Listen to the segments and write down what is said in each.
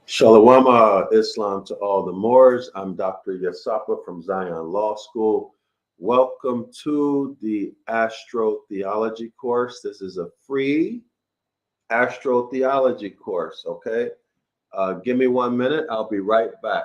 Shalom, Islam to all the Moors. I'm DrYasapa from Zion Law School. Welcome to the Astrotheology course. This is a free Astrotheology course, okay? Give me 1 minute. I'll be right back.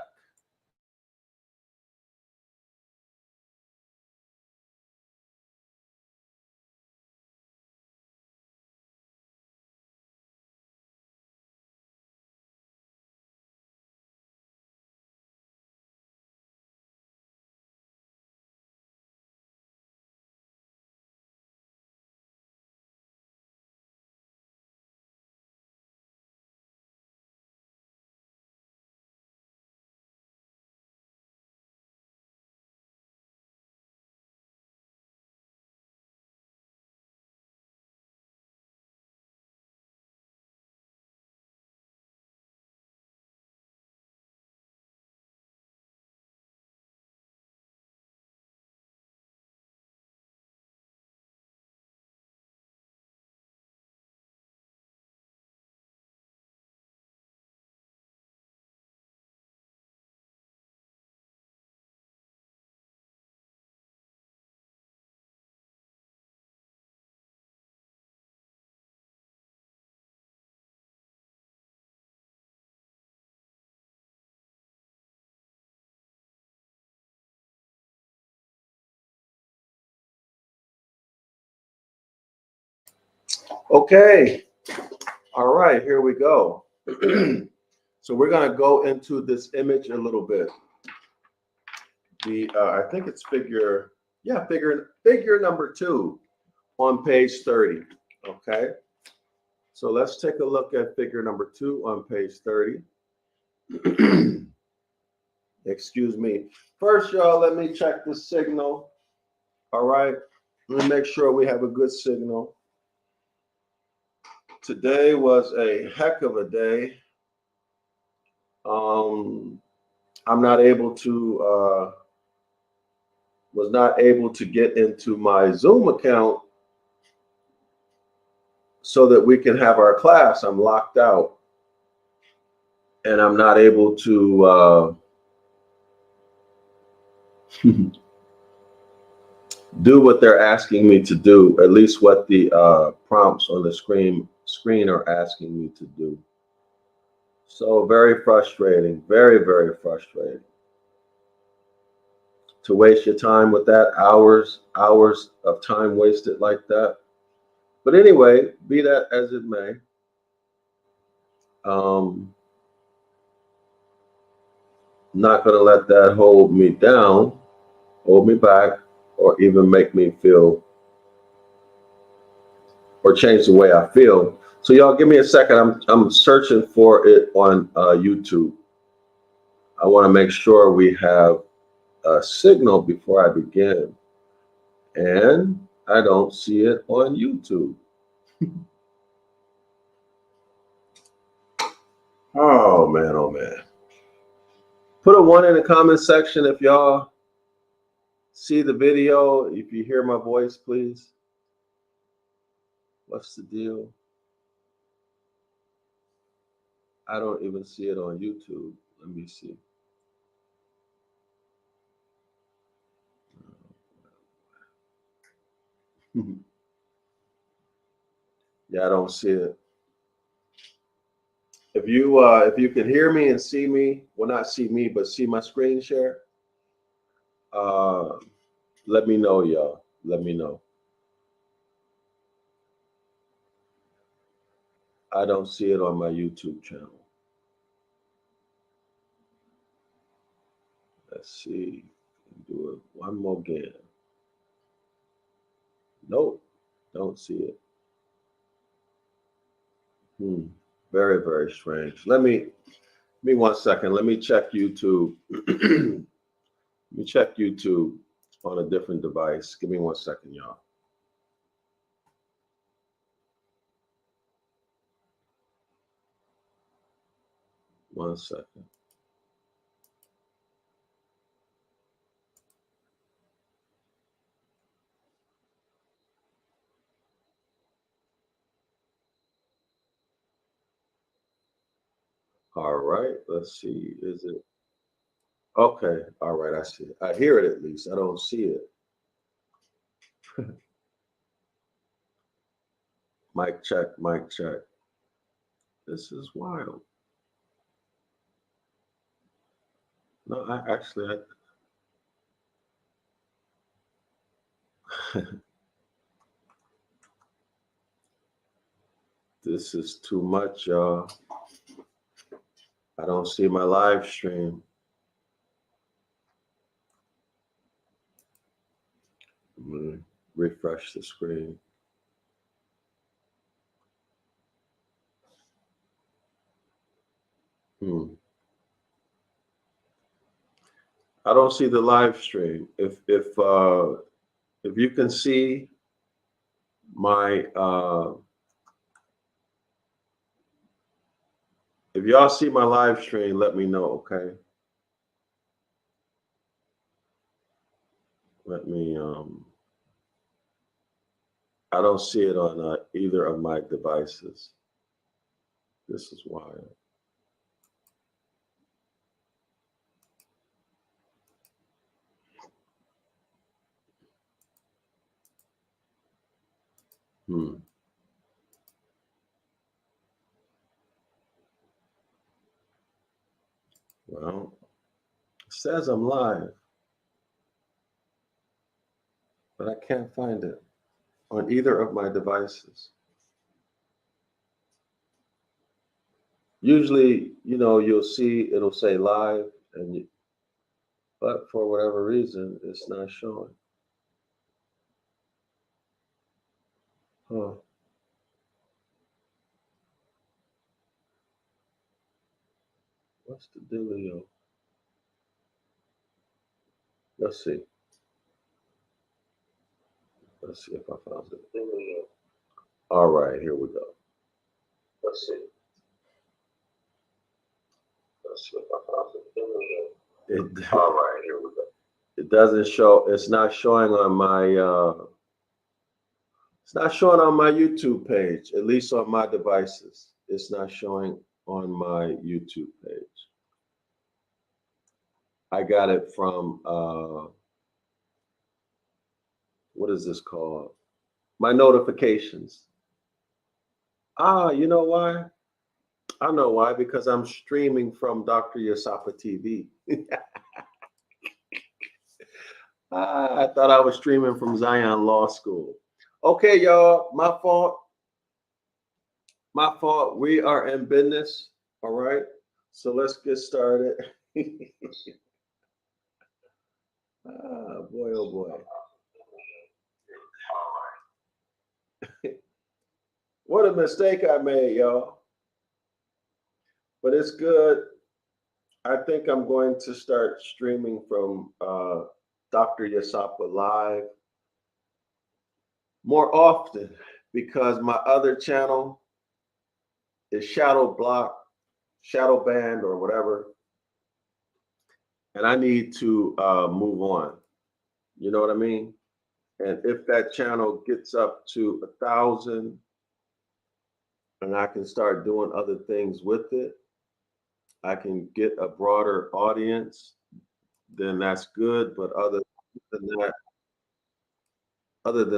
Okay, all right, here we go. So we're going to go into this image a little bit. I think it's figure number 2 on page 30. Okay, so let's take a look at figure number 2 on page 30. Excuse me. First, y'all, let me check the signal. All right, let me make sure we have a good signal. Today was a heck of a day. I'm not able to was not able to get into my Zoom account so that we can have our class. I'm locked out and I'm not able to do what they're asking me to do, at least what the prompts on the screen are asking me to do. So very frustrating, very, very frustrating. To waste your time with that, hours of time wasted like that. But anyway, be that as it may, not going to let that hold me down, hold me back, or even make me feel or change the way I feel. So y'all give me a second. I'm searching for it on YouTube. I want to make sure we have a signal before I begin. And I don't see it on YouTube. Oh man, oh man. Put a 1 in the comment section if y'all see the video. If you hear my voice, please. What's the deal? I don't even see it on YouTube. Let me see. Yeah, I don't see it. If you can hear me and see me, well, not see me, but see my screen share, let me know, y'all. Let me know. I don't see it on my YouTube channel. Let's see. Do it one more again. Nope, don't see it. Very, very strange. Let me 1 second. Let me check YouTube. Let me check YouTube on a different device. Give me 1 second, y'all. One second. All right, let's see. Is it okay? All right, I see it. I hear it at least. I don't see it. Mic check, mic check. This is wild. No, I actually, this is too much, y'all. I don't see my live stream. I'm gonna refresh the screen. I don't see the live stream. If you can see my if y'all see my live stream, let me know, okay? Let me I don't see it on either of my devices. This is wild. Well, it says I'm live, but I can't find it on either of my devices. Usually, you'll see it'll say live, but for whatever reason, it's not showing. Huh. What's the dealio? Let's see. Let's see if I found it. All right, here we go. Let's see. Let's see if I found it. All right, here we go. It doesn't show. It's not showing on my. It's not showing on my YouTube page. At least on my devices, it's not showing on my YouTube page. I got it from. What is this called? My notifications. You know why? I know why, because I'm streaming from DrYasapa TV. I thought I was streaming from Zion Law School. Okay, y'all, my fault. My fault. We are in business. All right. So let's get started. Boy, oh boy. What a mistake I made, y'all. But it's good. I think I'm going to start streaming from DrYasapa Live more often, because my other channel is shadow banned or whatever. And I need to move on. You know what I mean? And if that channel gets up to 1,000 and I can start doing other things with it, I can get a broader audience, then that's good. But other than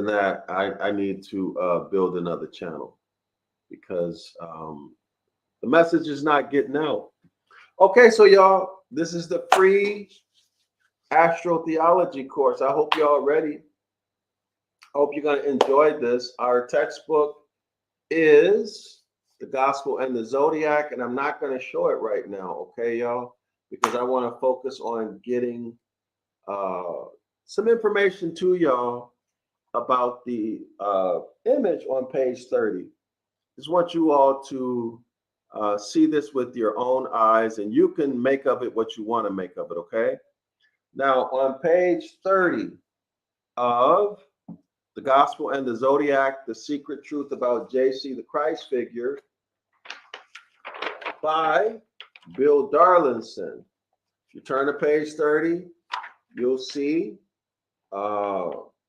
that, I need to build another channel, because the message is not getting out. Okay, so y'all, this is the free astrotheology course. I hope y'all ready. I hope you're going to enjoy this. Our textbook is The Gospel and the Zodiac, and I'm not going to show it right now, okay, y'all, because I want to focus on getting some information to y'all about the image on page 30. Just want you all to see this with your own eyes, and you can make of it what you want to make of it, okay? Now, on page 30 of The Gospel and the Zodiac, The Secret Truth About JC, the Christ Figure, by Bill Darlinson. If you turn to page 30, you'll see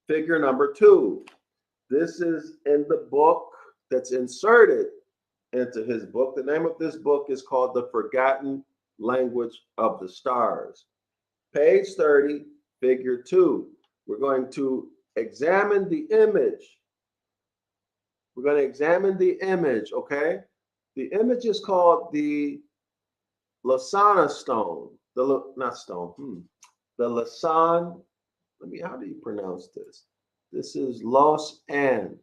figure number 2. This is in the book that's inserted into his book. The name of this book is called The Forgotten Language of the Stars. Page 30, figure 2. We're going to examine the image. We're going to examine the image, okay? The image is called the Lasana stone. The Lasan, how do you pronounce this? This is Los An.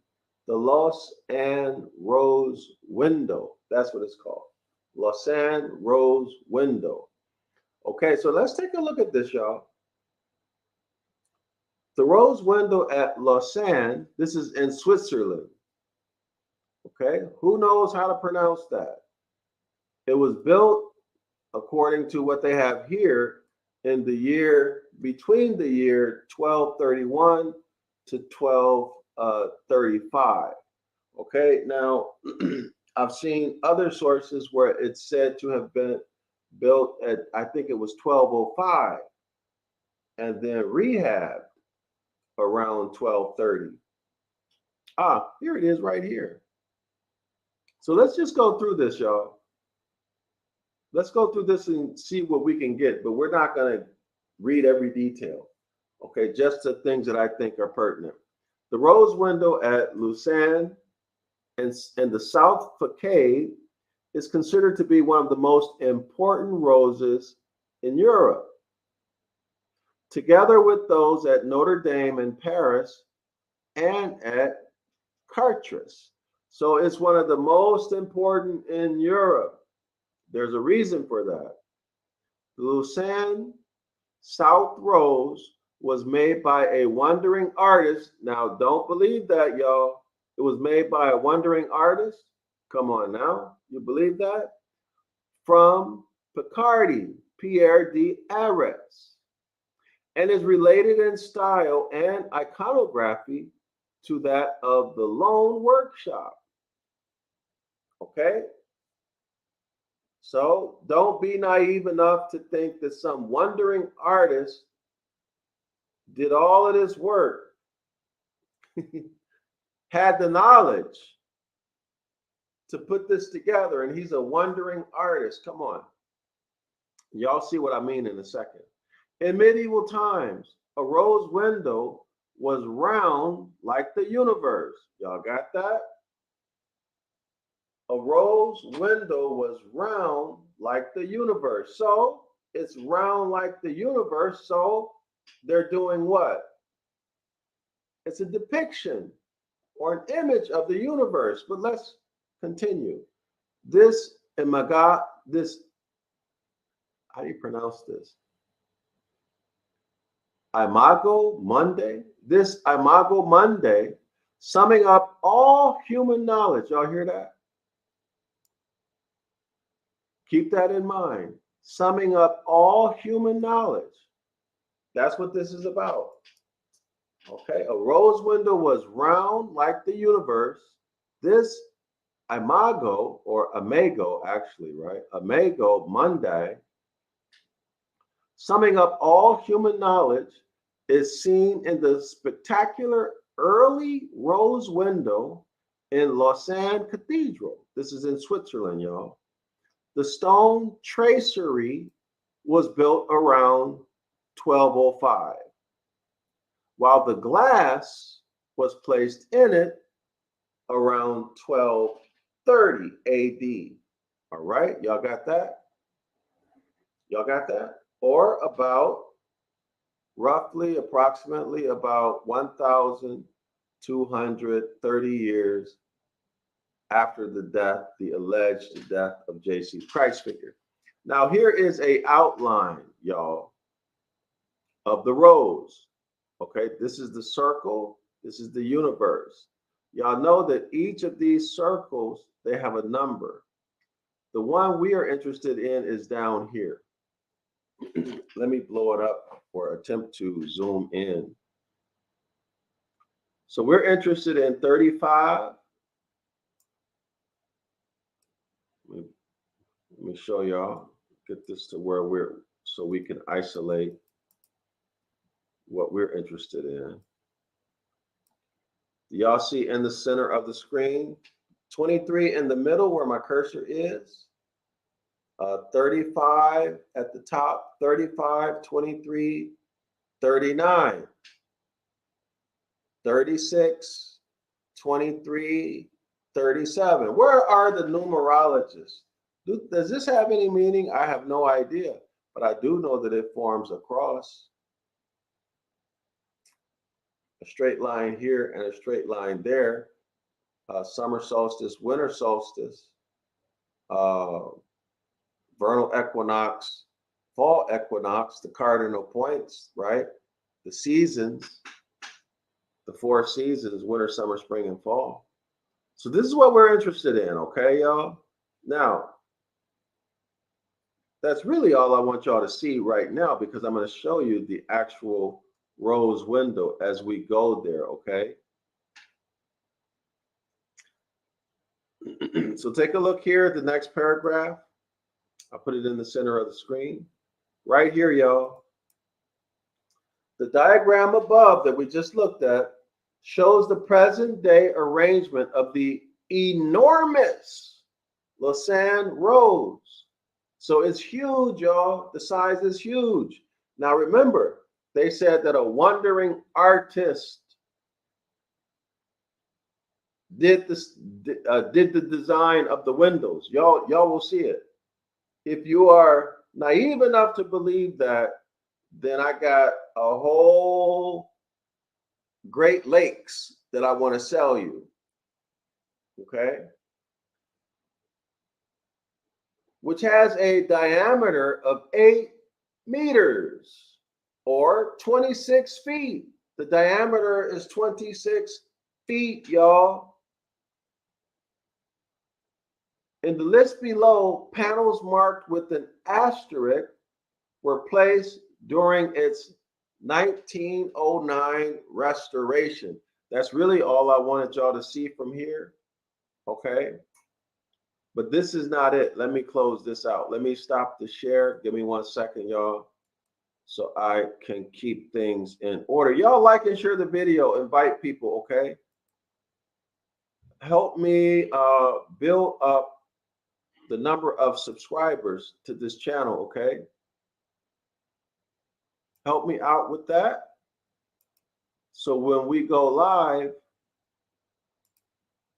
The Los An Rose Window. That's what it's called. Los An Rose Window. Okay, so let's take a look at this, y'all. The Rose Window at Lausanne, this is in Switzerland. Okay, who knows how to pronounce that? It was built, according to what they have here, in the year, between the year 1231 to 1235. Okay, now I've seen other sources where it's said to have been built at, I think it was 1205, and then rehabbed around 1230. Here it is right here. So let's just go through this, y'all. Let's go through this and see what we can get, but we're not going to read every detail. Okay, just the things that I think are pertinent. The Rose Window at Lausanne and the South Facade is considered to be one of the most important roses in Europe, together with those at Notre Dame in Paris and at Chartres. So it's one of the most important in Europe. There's a reason for that. The Lausanne South Rose was made by a wandering artist. Now, don't believe that, y'all. It was made by a wandering artist. Come on now. You believe that? From Picardy, Pierre d'Arès, and is related in style and iconography to that of the Lone Workshop. Okay? So don't be naive enough to think that some wandering artist did all of this work, had the knowledge to put this together, and he's a wandering artist. Come on. Y'all see what I mean in a second. In medieval times, a rose window was round like the universe. Y'all got that? A rose window was round like the universe. So it's round like the universe. So they're doing what? It's a depiction or an image of the universe. But let's continue. This imaga, this, how do you pronounce this? Imago Monday. This Imago Monday, summing up all human knowledge. Y'all hear that? Keep that in mind. Summing up all human knowledge. That's what this is about. Okay, a rose window was round like the universe. This Imago, or Imago, actually, right? Imago Monday, summing up all human knowledge, is seen in the spectacular early rose window in Lausanne Cathedral. This is in Switzerland, y'all. The stone tracery was built around 1205, while the glass was placed in it around 1230 AD. All right, y'all got that? Y'all got that? Or about approximately about 1,230 years after the alleged death of J.C. Christ figure. Now, here is an outline, y'all, of the rose. Okay, this is the circle. This is the universe. Y'all know that each of these circles, they have a number. The one we are interested in is down here. Let me blow it up or attempt to zoom in. So we're interested in 35. Let me show y'all, get this to where so we can isolate what we're interested in. Do y'all see in the center of the screen? 23 in the middle where my cursor is, 35 at the top, 35, 23, 39, 36, 23, 37. Where are the numerologists? Does this have any meaning? I have no idea, but I do know that it forms a cross, a straight line here and a straight line there. Summer solstice, winter solstice, vernal equinox, fall equinox, the cardinal points, right? The seasons, the 4 seasons, winter, summer, spring, and fall. So this is what we're interested in, okay, y'all? Now, that's really all I want y'all to see right now, because I'm going to show you the actual rose window as we go there, okay? So take a look here at the next paragraph. I'll put it in the center of the screen. Right here, y'all. The diagram above that we just looked at shows the present day arrangement of the enormous Lausanne rose. So it's huge, y'all. The size is huge. Now remember, they said that a wandering artist did the design of the windows. Y'all will see it. If you are naive enough to believe that, then I got a whole Great Lakes that I want to sell you. Okay? Which has a diameter of 8 meters or 26 feet. The diameter is 26 feet, y'all. In the list below, panels marked with an asterisk were placed during its 1909 restoration. That's really all I wanted y'all to see from here, okay? But this is not it. Let me close this out. Let me stop the share. Give me 1 second, y'all, so I can keep things in order. Y'all like and share the video. Invite people, okay? Help me build up the number of subscribers to this channel, okay? Help me out with that. So when we go live,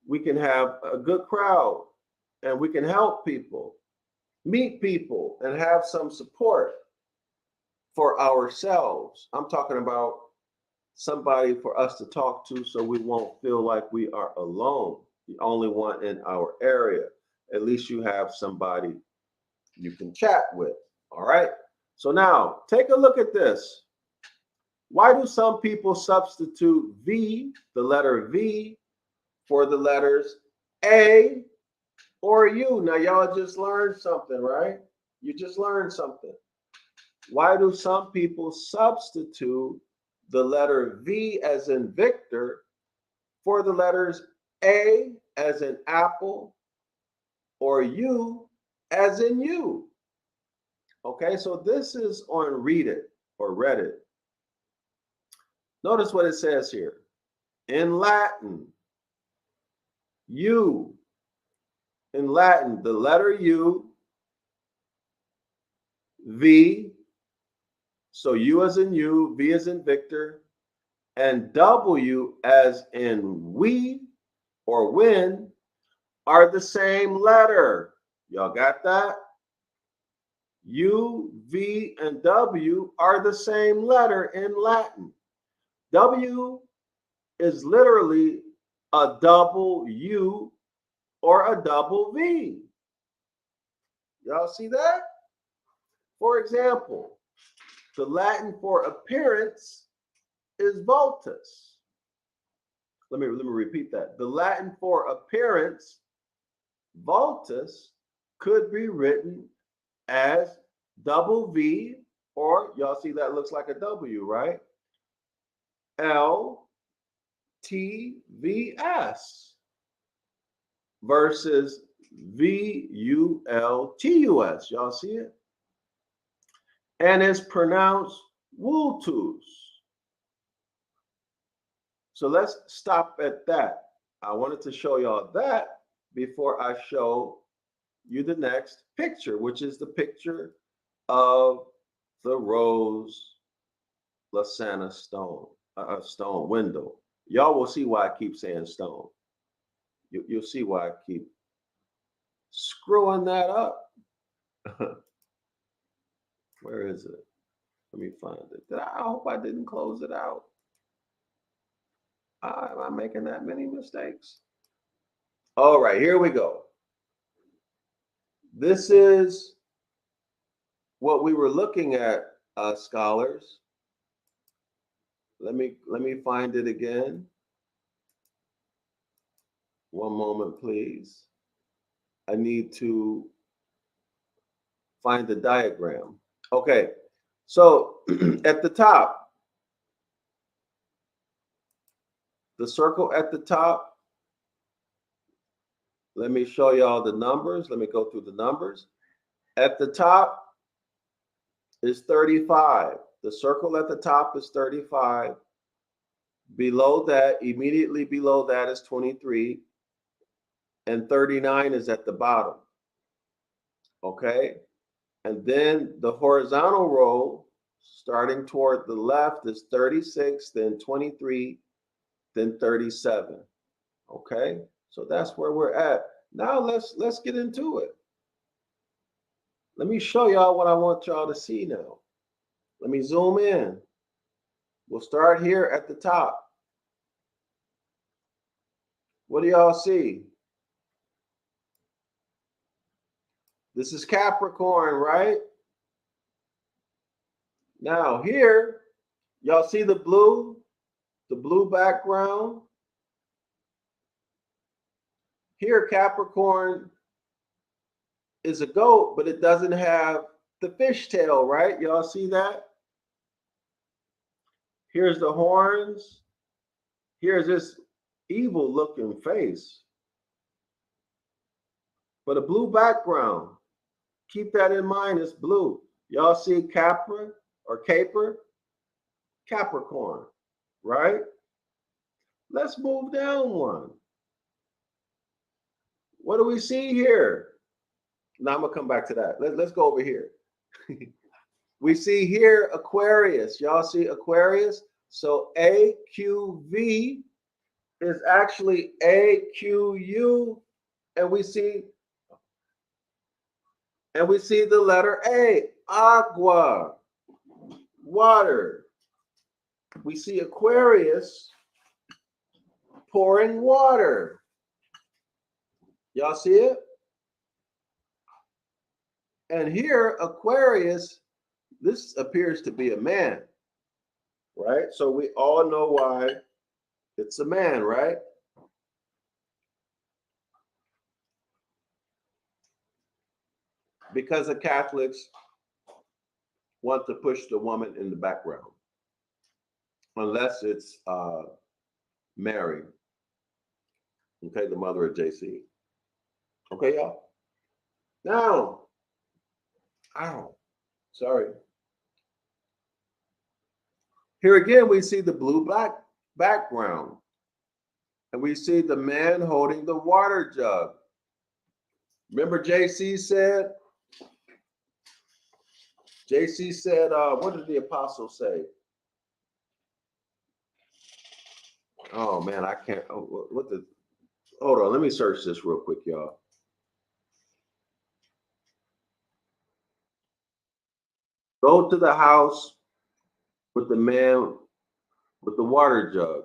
we can have a good crowd and we can help people, meet people, and have some support for ourselves. I'm talking about somebody for us to talk to so we won't feel like we are alone, the only one in our area. At least you have somebody you can chat with, all right? So now, take a look at this. Why do some people substitute V, the letter V, for the letters A or U? Now, y'all just learned something, right? You just learned something. Why do some people substitute the letter V as in Victor for the letters A as in apple or U as in you? Okay, so this is on Read It or Reddit. Notice what it says here. In Latin, U. In Latin, the letter U, V, so U as in you, V as in Victor, and W as in we or when are the same letter. Y'all got that? U, V, and W are the same letter in Latin. W is literally a double U or a double V. Y'all see that? For example, the Latin for appearance is vultus. Let me repeat that. The Latin for appearance, vultus, could be written as double V, or y'all see that looks like a W, right? L T V S versus V U L T U S. Y'all see it? And it's pronounced vultus. So let's stop at that. I wanted to show y'all that before I show you the next picture, which is the picture of the Rose Lasana stone, stone window. Y'all will see why I keep saying stone. You'll see why I keep screwing that up. Where is it? Let me find it. I hope I didn't close it out. Am I making that many mistakes? All right, here we go. This is what we were looking at, scholars. Let me find it again. One moment, please. I need to find the diagram. Okay, so at the top, the circle at the top, let me show y'all the numbers. Let me go through the numbers. At the top is 35. The circle at the top is 35. Below that, immediately below that is 23. And 39 is at the bottom. Okay? And then the horizontal row, starting toward the left, is 36, then 23, then 37. Okay? So that's where we're at. Now let's get into it. Let me show y'all what I want y'all to see now. Let me zoom in. We'll start here at the top. What do y'all see? This is Capricorn, right? Now here, y'all see the blue background? Here, Capricorn is a goat, but it doesn't have the fishtail, right? Y'all see that? Here's the horns. Here's this evil looking face. But a blue background. Keep that in mind, it's blue. Y'all see Capra or Caper? Capricorn, right? Let's move down one. What do we see here? Now I'm gonna come back to that. Let's go over here. We see here Aquarius. Y'all see Aquarius? So AQV is actually AQU, and we see the letter A, agua, water. We see Aquarius pouring water. Y'all see it? And here, Aquarius, this appears to be a man, right? So we all know why it's a man, right? Because the Catholics want to push the woman in the background, unless it's Mary, okay, the mother of JC. Okay, y'all? Now, sorry. Here again, we see the blue black background, and we see the man holding the water jug. Remember JC said, what did the apostle say? Oh man, I can't, hold on, let me search this real quick, y'all. Go to the house with the man with the water jug.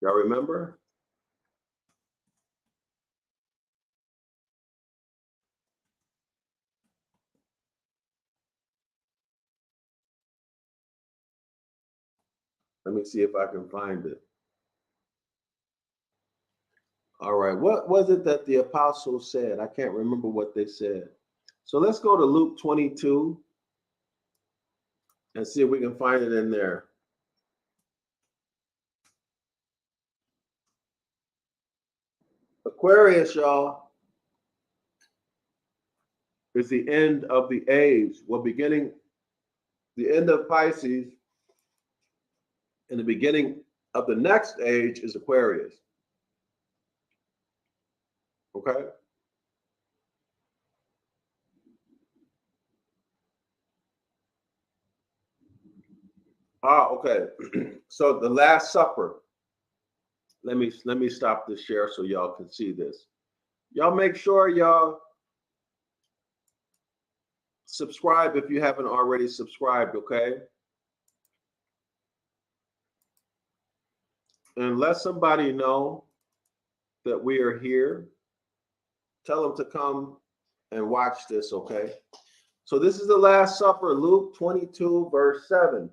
Y'all remember? Let me see if I can find it. All right, what was it that the apostles said? I can't remember what they said. So let's go to Luke 22 and see if we can find it in there. Aquarius, y'all, is the end of the age. Well, the end of Pisces, and the beginning of the next age is Aquarius. Okay. Okay. So the Last Supper. Let me stop the share so y'all can see this. Y'all make sure y'all subscribe if you haven't already subscribed, okay? And let somebody know that we are here. Tell them to come and watch this, okay? So this is the Last Supper, Luke 22, verse 7.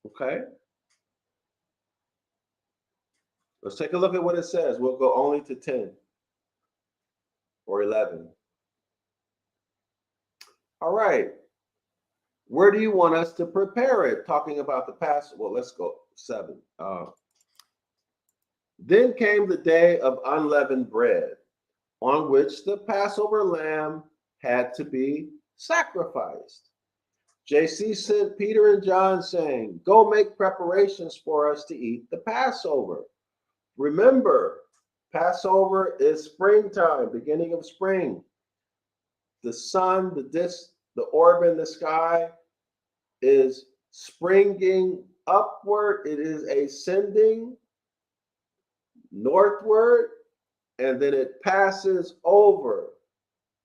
Okay? Let's take a look at what it says. We'll go only to 10 or 11. All right. Where do you want us to prepare it? Talking about the Passover. Well, let's go 7. Then came the day of unleavened bread, on which the Passover lamb had to be sacrificed. JC sent Peter and John saying, "Go make preparations for us to eat the Passover." Remember, Passover is springtime, beginning of spring. The sun, the orb in the sky is springing upward. It is ascending northward, and then it passes over.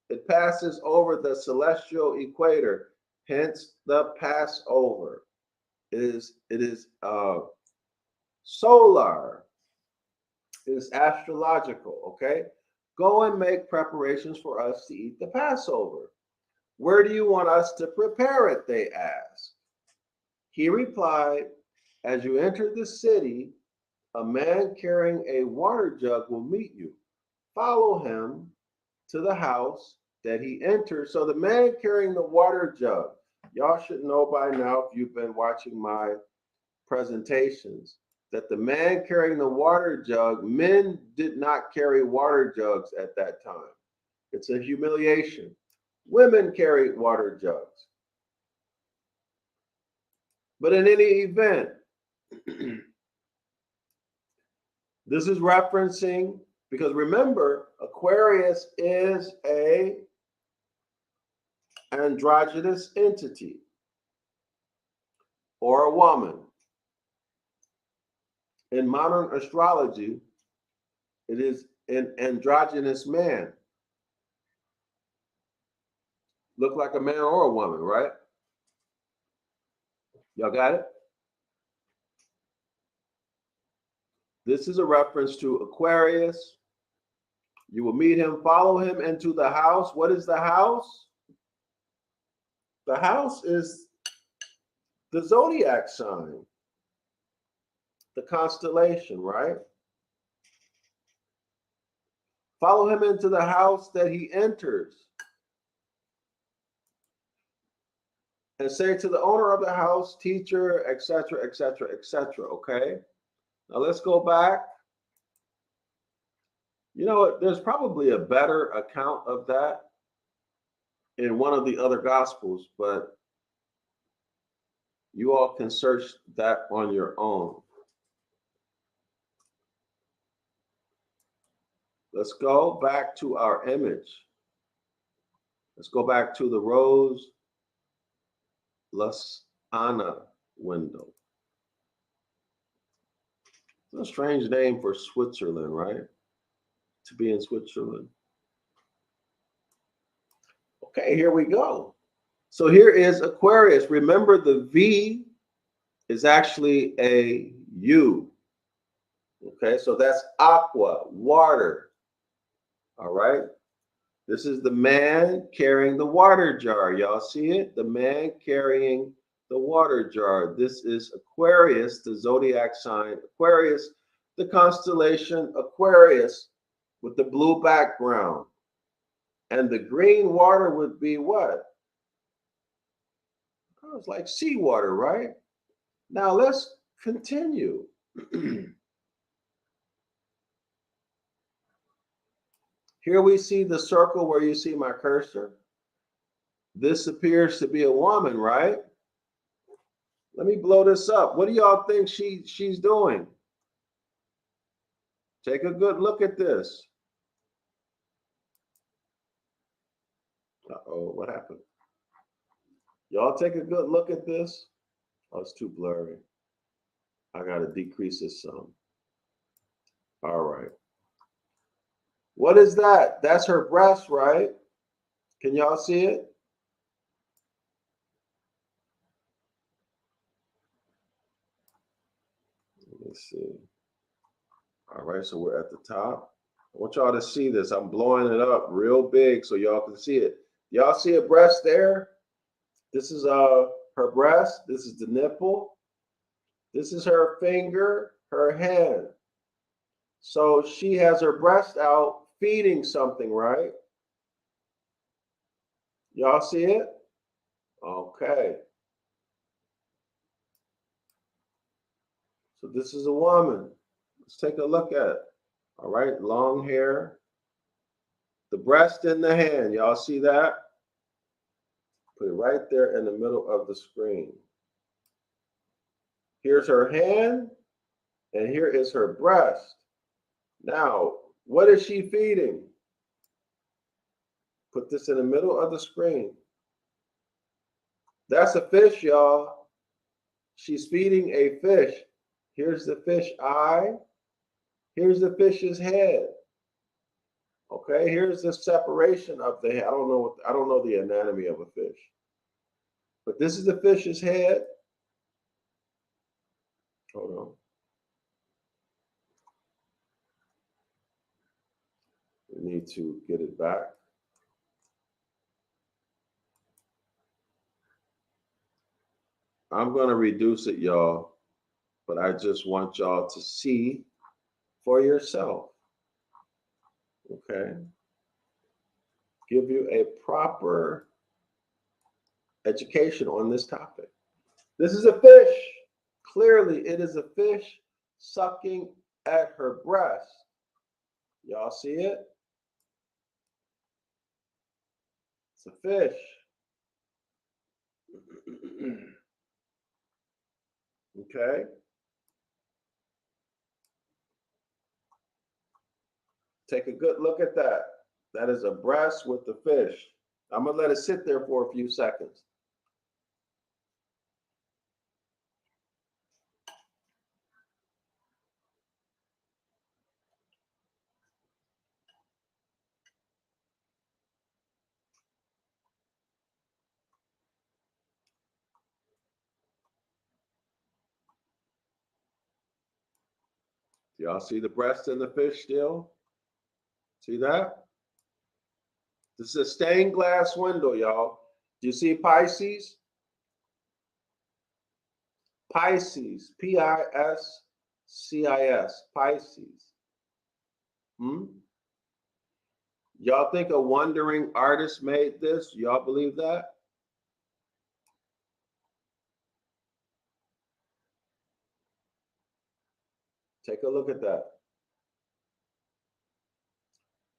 It passes over the celestial equator, hence the Passover. It is solar. It is astrological, okay? Go and make preparations for us to eat the Passover. Where do you want us to prepare it? They asked. He replied, as you enter the city, a man carrying a water jug will meet you. Follow him to the house that he enters. So the man carrying the water jug, y'all should know by now if you've been watching my presentations, that the man carrying the water jug, men did not carry water jugs at that time. It's a humiliation. Women carried water jugs. But in any event, this is referencing, because remember, Aquarius is a androgynous entity or a woman. In modern astrology, it is an androgynous man. Look like a man or a woman, right? Y'all got it? This is a reference to Aquarius. You will meet him, follow him into the house. What is the house? The house is the zodiac sign, the constellation, right? Follow him into the house that he enters. And say to the owner of the house, teacher, etc., etc., etc. Okay? Now let's go back. You know what? There's probably a better account of that in one of the other gospels, but you all can search that on your own. Let's go back to our image. Let's go back to the Rose Las Ana window. It's a strange name for Switzerland, right? To be in Switzerland. Okay, here we go. So here is Aquarius. Remember, the V is actually a U. Okay, so that's aqua, water. All right. This is the man carrying the water jar. Y'all see it? The man carrying the water jar. This is Aquarius, the zodiac sign Aquarius, the constellation Aquarius with the blue background. And the green water would be what? Oh, it's like seawater, right? Now let's continue. Here we see the circle where you see my cursor. This appears to be a woman, right? Let me blow this up. What do y'all think she's doing? Take a good look at this. Uh-oh, what happened? Y'all take a good look at this. Oh, it's too blurry. I got to decrease this some. All right. What is that? That's her breast, right? Can y'all see it? Let me see. All right, so we're at the top. I want y'all to see this. I'm blowing it up real big so y'all can see it. Y'all see a breast there? This is her breast. This is the nipple. This is her finger, her hand. So she has her breast out feeding something, right? Y'all see it? Okay. So this is a woman. Let's take a look at it. All right, long hair. The breast in the hand. Y'all see that? Put it right there in the middle of the screen. Here's her hand, and here is her breast. Now, what is she feeding? Put this in the middle of the screen. That's a fish, y'all. She's feeding a fish. Here's the fish eye. Here's the fish's head. Okay, here's the separation of the head. I don't know the anatomy of a fish. But this is the fish's head. Hold on. We need to get it back. I'm going to reduce it, y'all, but I just want y'all to see for yourself. Okay? Give you a proper education on this topic. This is a fish. Clearly, it is a fish sucking at her breast. Y'all see it? It's a fish. Okay? Take a good look at that. That is a breast with the fish. I'm going to let it sit there for a few seconds. Do y'all see the breast and the fish still? See that? This is a stained glass window, y'all. Do you see Pisces? Pisces, Piscis, Pisces. Y'all think a wandering artist made this? Y'all believe that? Take a look at that.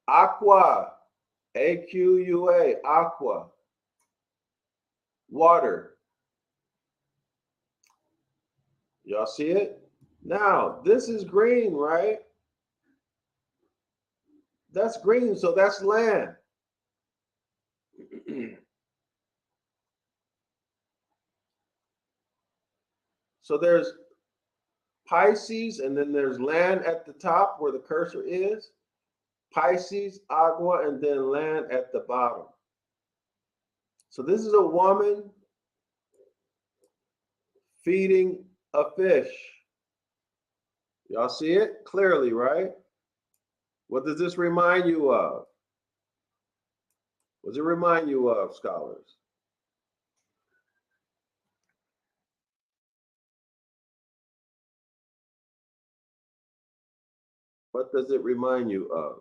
Aqua, A-Q-U-A, aqua, water. Y'all see it? Now, this is green, right? That's green, so that's land. So there's Pisces, and then there's land at the top where the cursor is. Pisces, agua, and then land at the bottom. So this is a woman feeding a fish. Y'all see it clearly, right? What does this remind you of? What does it remind you of, scholars? What does it remind you of?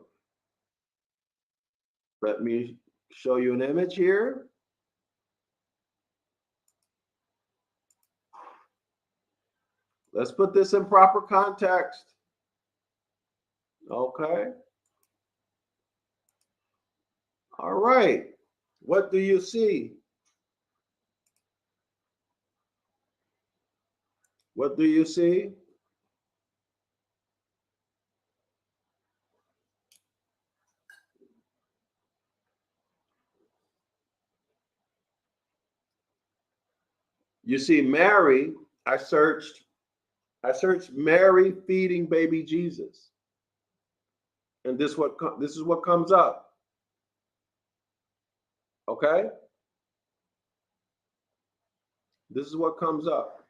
Let me show you an image here. Let's put this in proper context. Okay. All right. What do you see? What do you see? You see, Mary, I searched Mary feeding baby Jesus. And this is what comes up. Okay? This is what comes up.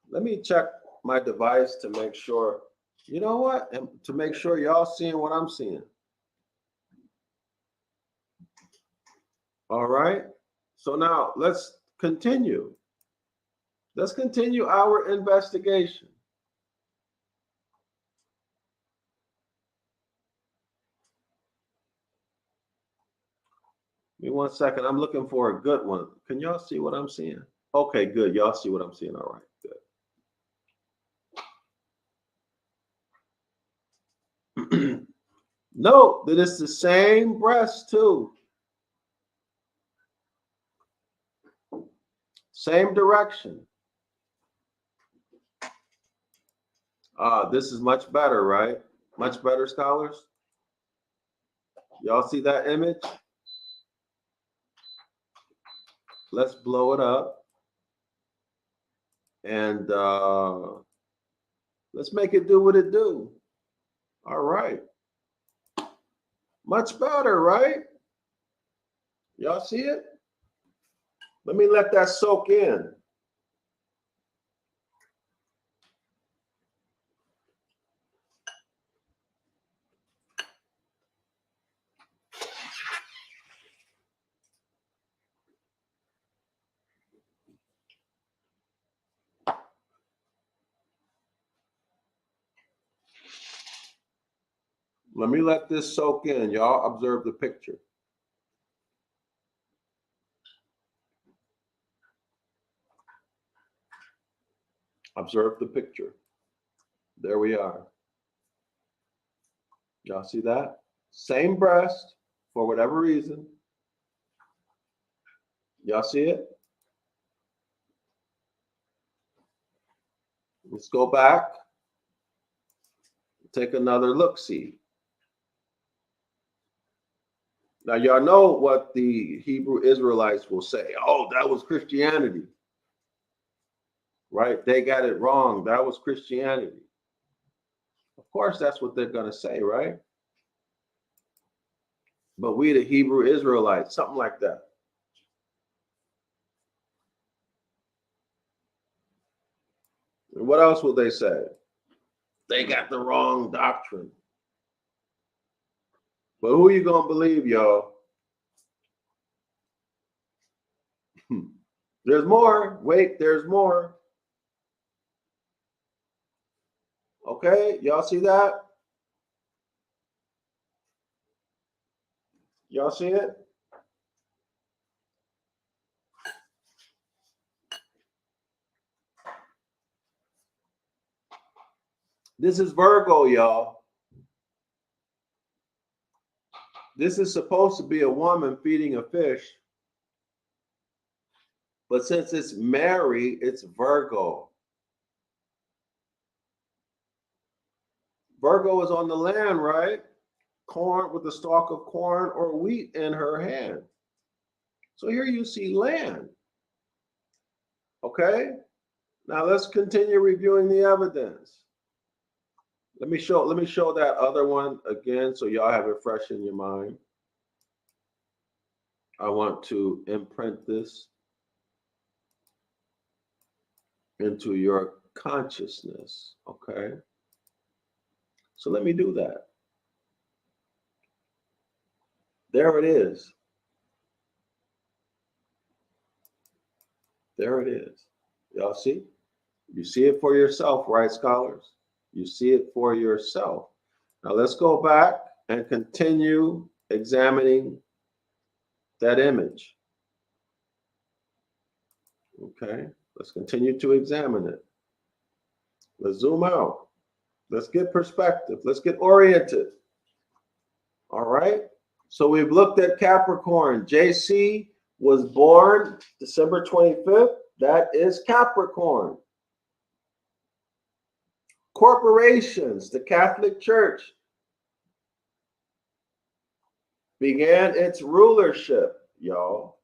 Let me check my device to make sure. You know what? And to make sure y'all seeing what I'm seeing. All right. So now let's continue. Let's continue our investigation. Give me 1 second. I'm looking for a good one. Can y'all see what I'm seeing? Okay, good. Y'all see what I'm seeing. All right, good. Note that it's the same breast too. Same direction. This is much better, right? Much better, scholars. Y'all see that image? Let's blow it up. And let's make it do what it do. All right. Much better, right? Y'all see it? Let me let that soak in. Let me let this soak in. Y'all observe the picture. Observe the picture. There we are. Y'all see that? Same breast for whatever reason. Y'all see it? Let's go back. Take another look-see. Now, y'all know what the Hebrew Israelites will say. Oh, that was Christianity. Right? They got it wrong. That was Christianity. Of course, that's what they're going to say, right? But we, the Hebrew Israelites, something like that. And what else will they say? They got the wrong doctrine. But who are you going to believe, y'all? There's more. Wait, there's more. Okay, y'all see that? Y'all see it? This is Virgo, y'all. This is supposed to be a woman feeding a fish. But since it's Mary, it's Virgo. Virgo is on the land, right? Corn with a stalk of corn or wheat in her hand. So here you see land. Okay? Now let's continue reviewing the evidence. Let me show that other one again so y'all have it fresh in your mind. I want to imprint this into your consciousness, okay? So let me do that. There it is. There it is. Y'all see? You see it for yourself, right, scholars? You see it for yourself. Now let's go back and continue examining that image. Okay, let's continue to examine it. Let's zoom out. Let's get perspective. Let's get oriented. All right. So we've looked at Capricorn. JC was born December 25th. That is Capricorn. Corporations, the Catholic Church began its rulership, y'all.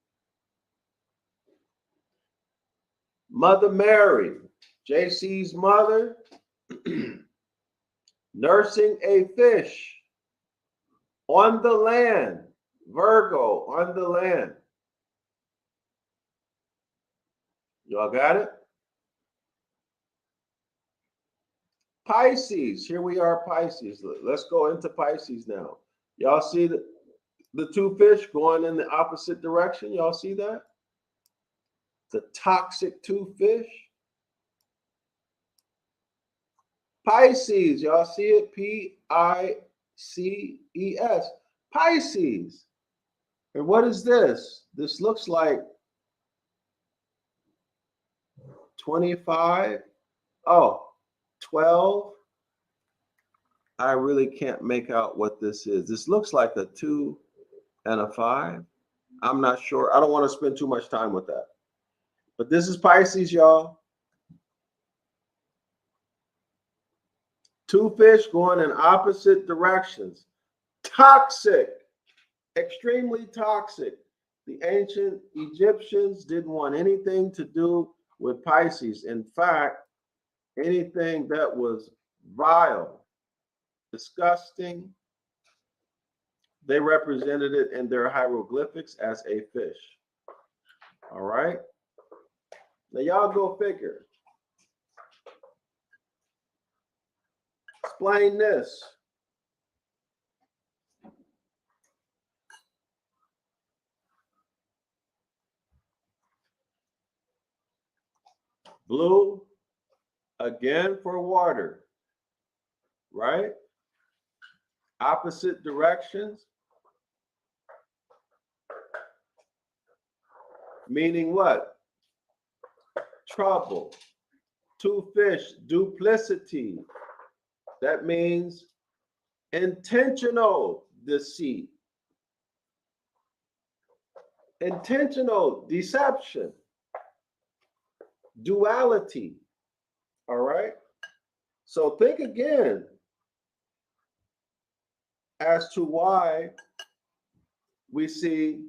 Mother Mary, JC's mother, nursing a fish on the land. Virgo, on the land. Y'all got it? Pisces, here we are, Pisces. Let's go into Pisces now. Y'all see the two fish going in the opposite direction? Y'all see that? The toxic two fish. Pisces, y'all see it? P-I-C-E-S. Pisces. And what is this? This looks like 25. Oh, 12. I really can't make out what this is. This looks like a 2 and a 5. I'm not sure. I don't want to spend too much time with that. But this is Pisces, y'all. Two fish going in opposite directions. Toxic. Extremely toxic. The ancient Egyptians didn't want anything to do with Pisces. In fact, anything that was vile, disgusting, they represented it in their hieroglyphics as a fish. All right? Now, y'all go figure. Explain this. Blue, again for water, right? Opposite directions. Meaning what? Trouble. Two fish, duplicity. That means intentional deceit. Intentional deception. Duality. All right? So think again as to why we see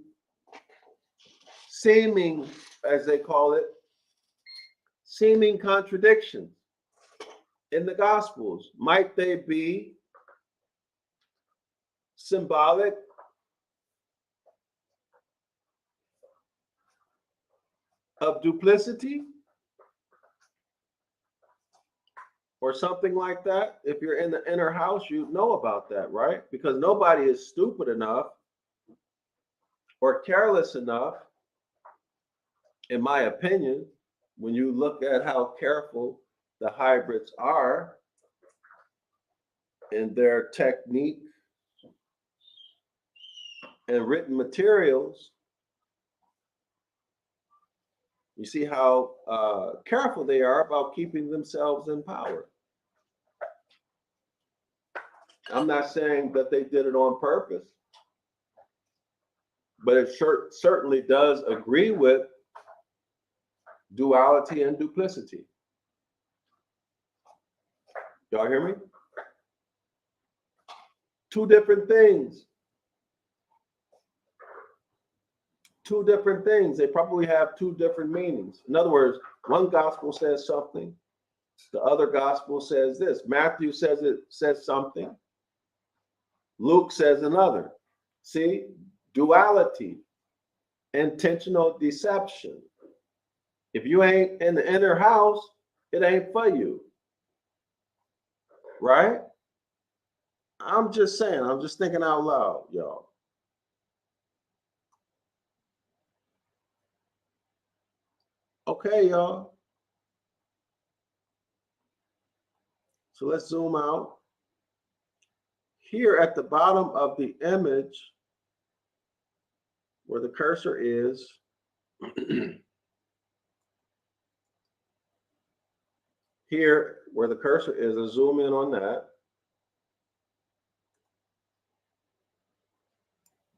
seeming, as they call it, seeming contradictions in the Gospels. Might they be symbolic of duplicity or something like that? If you're in the inner house, you know about that, right? Because nobody is stupid enough or careless enough, in my opinion, when you look at how careful the hybrids are in their technique and written materials. You see how careful they are about keeping themselves in power. I'm not saying that they did it on purpose, but it certainly does agree with duality and duplicity. Y'all hear me? Two different things. Two different things. They probably have two different meanings. In other words, one gospel says something, the other gospel says this. Matthew says something, Luke says another. See, duality, intentional deception. If you ain't in the inner house, it ain't for you, right? I'm just saying, I'm just thinking out loud, y'all. Okay, y'all. So let's zoom out. Here at the bottom of the image, where the cursor is, here where the cursor is, I'll zoom in on that.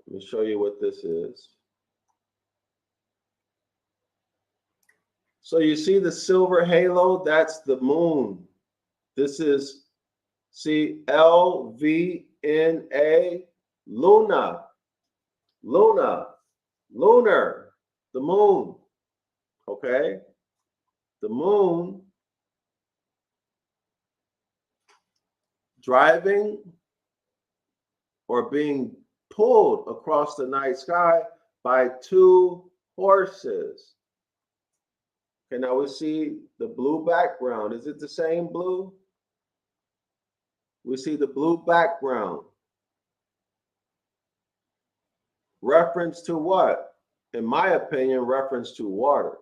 Let me show you what this is. So you see the silver halo? That's the moon. This is, see, L-V-N-A, Luna, Luna, lunar, the moon, okay? the moon driving or being pulled across the night sky by two horses. Okay, now we see the blue background. Is it the same blue? We see the blue background. Reference to what? In my opinion, reference to water.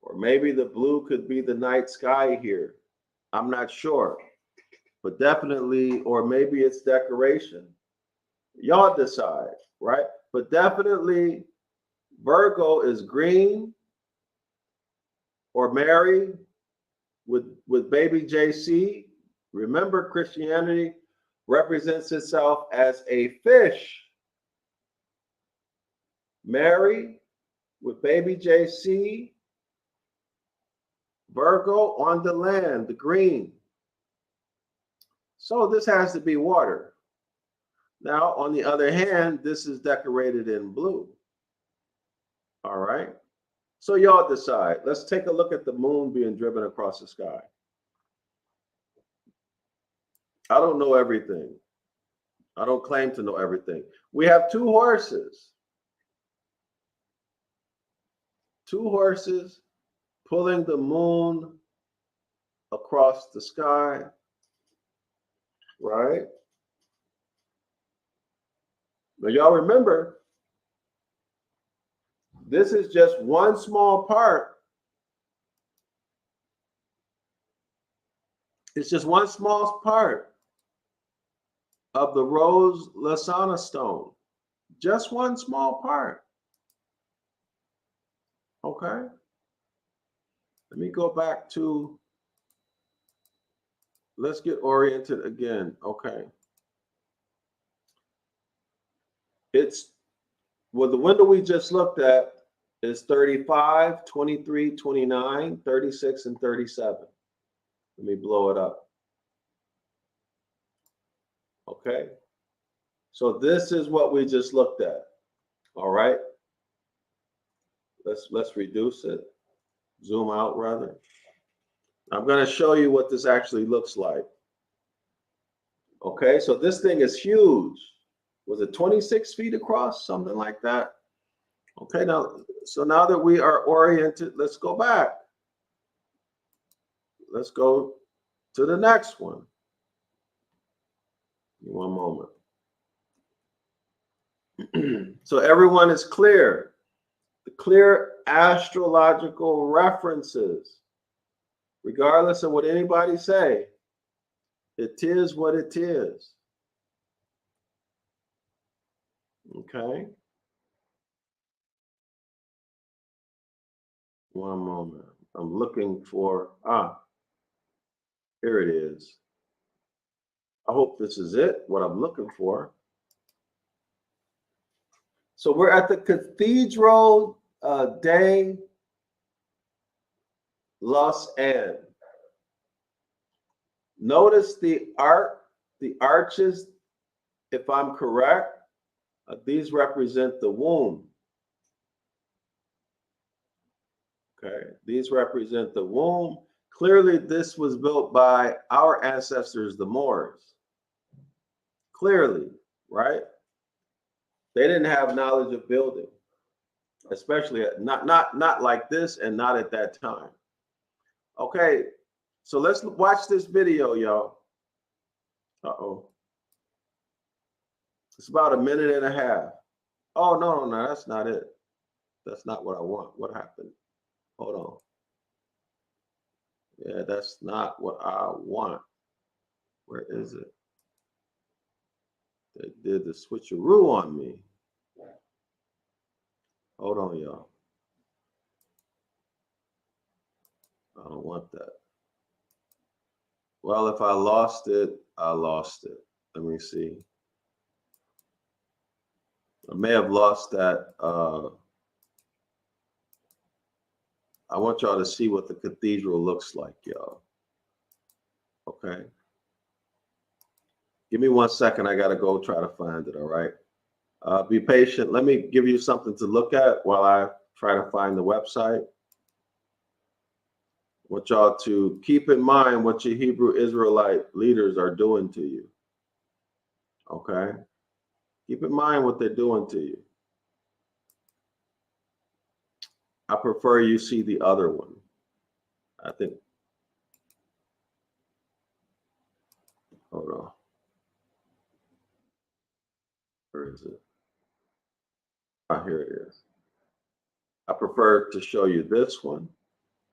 Or maybe the blue could be the night sky here. I'm not sure. But definitely, or maybe it's decoration. Y'all decide, right? But definitely Virgo is green or Mary with baby JC. Remember, Christianity represents itself as a fish. Mary with baby JC. Virgo on the land, the green. So this has to be water. Now, on the other hand, this is decorated in blue. All right. So y'all decide. Let's take a look at the moon being driven across the sky. I don't know everything. I don't claim to know everything. We have two horses. Two horses pulling the moon across the sky, right? Now, y'all remember, this is just one small part. It's just one small part of the rose lasana stone. Just one small part. Okay. Let me go back to, let's get oriented again. Okay. It's, well, the window we just looked at is 35, 23, 29, 36, and 37. Let me blow it up. Okay. So this is what we just looked at. All right. Let's reduce it. Zoom out rather. I'm going to show you what this actually looks like. Okay, so this thing is huge. Was it 26 feet across? Something like that. Okay, now, so now that we are oriented, let's go back. Let's go to the next one. One moment. So everyone is clear. The clear astrological references, regardless of what anybody say, it is what it is. Okay. One moment. I'm looking for, here it is. I hope this is it, what I'm looking for. So we're at the Cathedral de Los Angeles. Notice the arches, if I'm correct, these represent the womb. Okay, these represent the womb. Clearly, this was built by our ancestors, the Moors. Clearly, right? They didn't have knowledge of building, especially not like this and not at that time. Okay, so let's watch this video, y'all. Uh-oh. It's about a minute and a half. Oh, no, that's not it. That's not what I want. What happened? Hold on. Yeah, that's not what I want. Where is it? They did the switcheroo on me. Hold on, y'all. I don't want that. Well, if I lost it, I lost it. Let me see. I may have lost that. I want y'all to see what the cathedral looks like, y'all. Okay. Give me 1 second. I got to go try to find it, all right? Be patient. Let me give you something to look at while I try to find the website. I want y'all to keep in mind what your Hebrew Israelite leaders are doing to you. Okay? Keep in mind what they're doing to you. I prefer you see the other one. I think. Hold on. Where is it? Ah, here it is. I prefer to show you this one.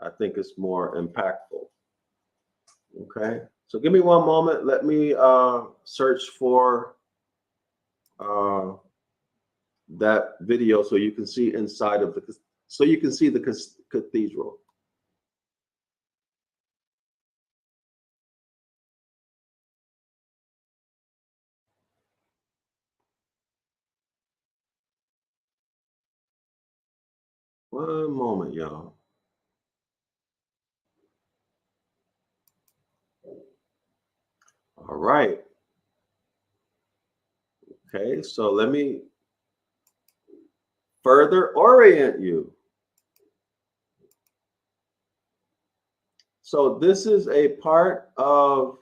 I think it's more impactful. Okay. So give me one moment. Let me search for that video so you can see inside of the, so you can see the cathedral. One moment, y'all. All right. Okay, so let me further orient you. So this is a part of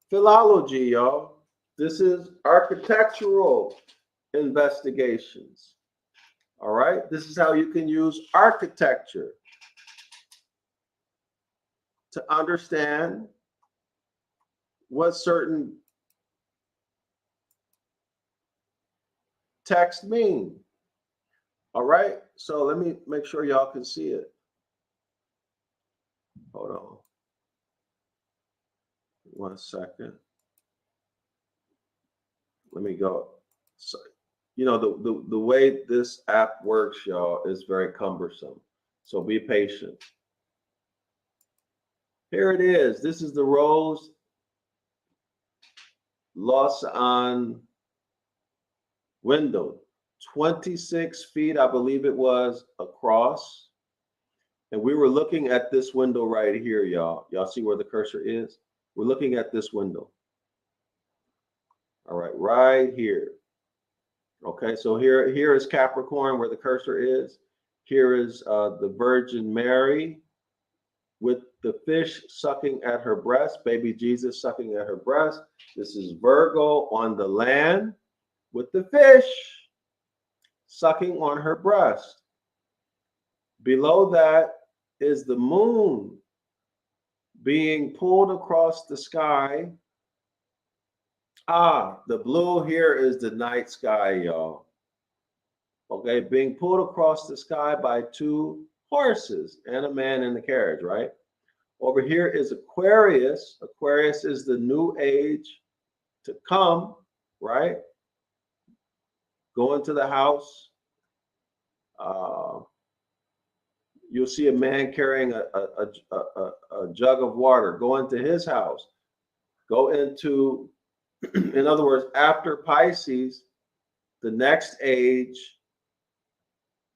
philology, y'all. This is architectural investigations. All right, this is how you can use architecture to understand what certain texts mean. All right, so let me make sure y'all can see it. Hold on 1 second. Let me go. So, you know, the way this app works, y'all, is very cumbersome. So be patient. Here it is. This is the Rose Lausanne window. 26 feet, I believe it was, across. And we were looking at this window right here, y'all. Y'all see where the cursor is? We're looking at this window. All right, right here. Okay, so here is Capricorn where the cursor is. Here is the Virgin Mary with the fish sucking at her breast, baby Jesus sucking at her breast. This is Virgo on the land with the fish sucking on her breast. Below that is the moon being pulled across the sky. The blue here is the night sky, y'all. Okay, being pulled across the sky by two horses and a man in the carriage, right? Over here is Aquarius. Aquarius is the new age to come, right? Go into the house. You'll see a man carrying a jug of water. Go into his house. Go into, in other words, after Pisces, the next age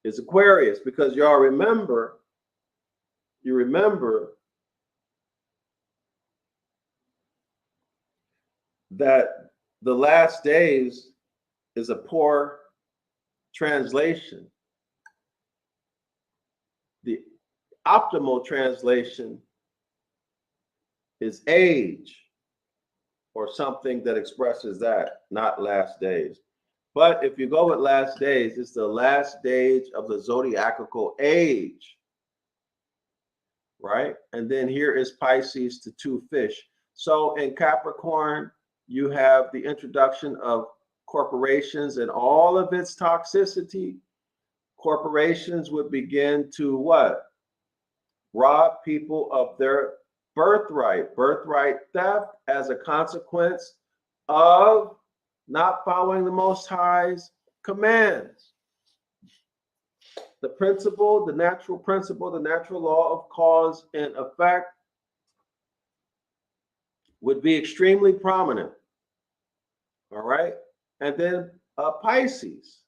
is Aquarius, because y'all remember, that the last days is a poor translation. The optimal translation is age, or something that expresses that, not last days. But if you go with last days, it's the last stage of the zodiacal age, right? And then here is Pisces to two fish. So in Capricorn, you have the introduction of corporations and all of its toxicity. Corporations would begin to what? Rob people of their birthright theft as a consequence of not following the Most High's commands. The principle, the natural principle, the natural law of cause and effect would be extremely prominent. All right. And then Pisces.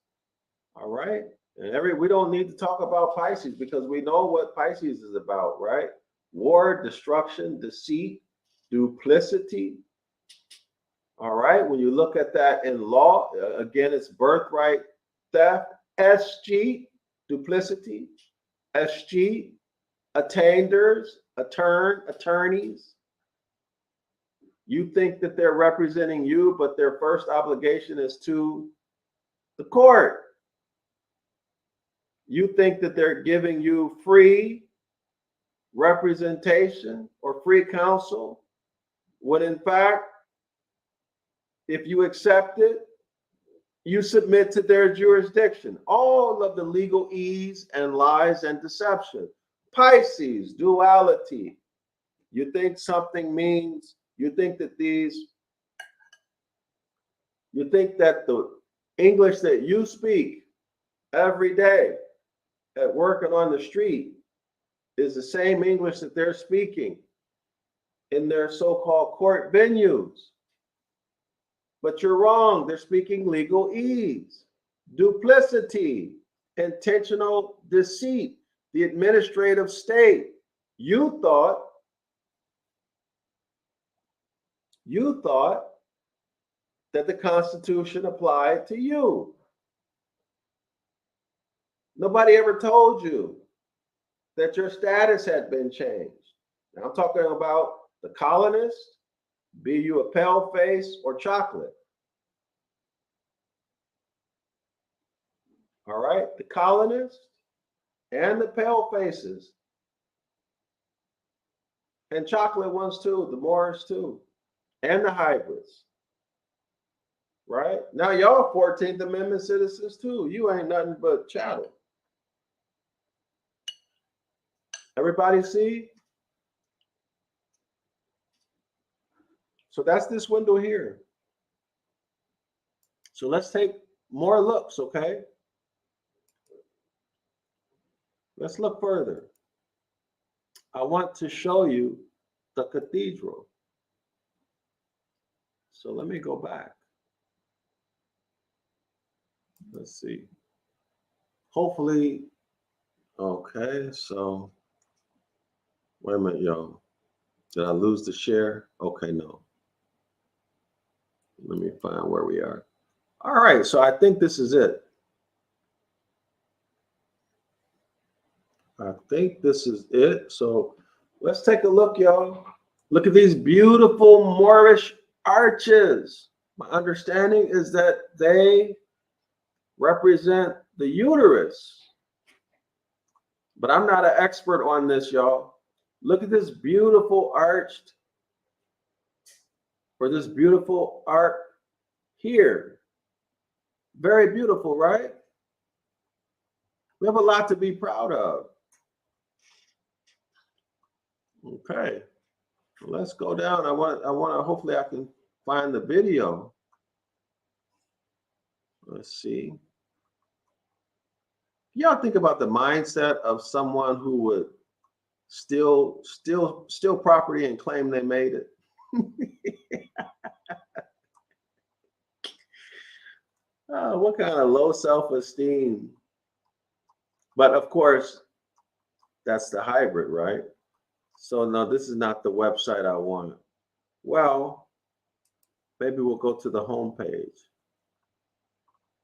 All right. And we don't need to talk about Pisces because we know what Pisces is about, right? War, destruction, deceit, duplicity. All right. When you look at that in law, again, it's birthright theft, SG, duplicity, SG, attainders, attorneys. You think that they're representing you, but their first obligation is to the court. You think that they're giving you free representation or free counsel, when in fact, if you accept it, you submit to their jurisdiction. All of the legalese and lies and deception. Pisces, duality. You think something means, you think that the English that you speak every day at work and on the street is the same English that they're speaking in their so-called court venues. But you're wrong. They're speaking legalese, duplicity, intentional deceit, the administrative state. You thought that the Constitution applied to you. Nobody ever told you that your status had been changed. Now I'm talking about the colonists, be you a pale face or chocolate. All right, the colonists and the pale faces and chocolate ones too, the Moors too, and the hybrids. Right? Now y'all 14th Amendment citizens too. You ain't nothing but chattel. Everybody see? So that's this window here. So let's take more looks, okay? Let's look further. I want to show you the cathedral. So let me go back. Let's see. Hopefully, okay, so wait a minute, y'all. Did I lose the share? Okay, no. Let me find where we are. All right, so I think this is it. I think this is it. So let's take a look, y'all. Look at these beautiful Moorish arches. My understanding is that they represent the uterus. But I'm not an expert on this, y'all. Look at this beautiful arched, or this beautiful arc here. Very beautiful, right? We have a lot to be proud of. Okay, let's go down. I want to, hopefully I can find the video. Let's see. Y'all think about the mindset of someone who would steal property and claim they made it. Oh, what kind of low self-esteem? But of course, that's the hybrid, right? So no, this is not the website I want. Well, maybe we'll go to the home page.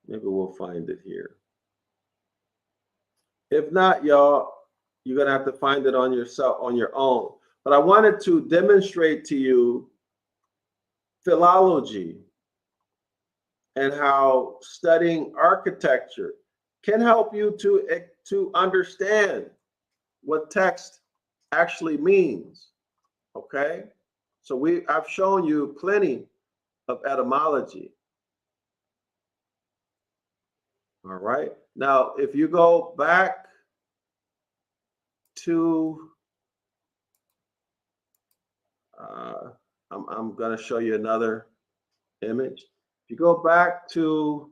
Maybe we'll find it here. If not, y'all, you're gonna have to find it on yourself, on your own. But I wanted to demonstrate to you philology and how studying architecture can help you to understand what text actually means. Okay, so I've shown you plenty of etymology. All right, now if you go back to I'm going to show you another image. If you go back to,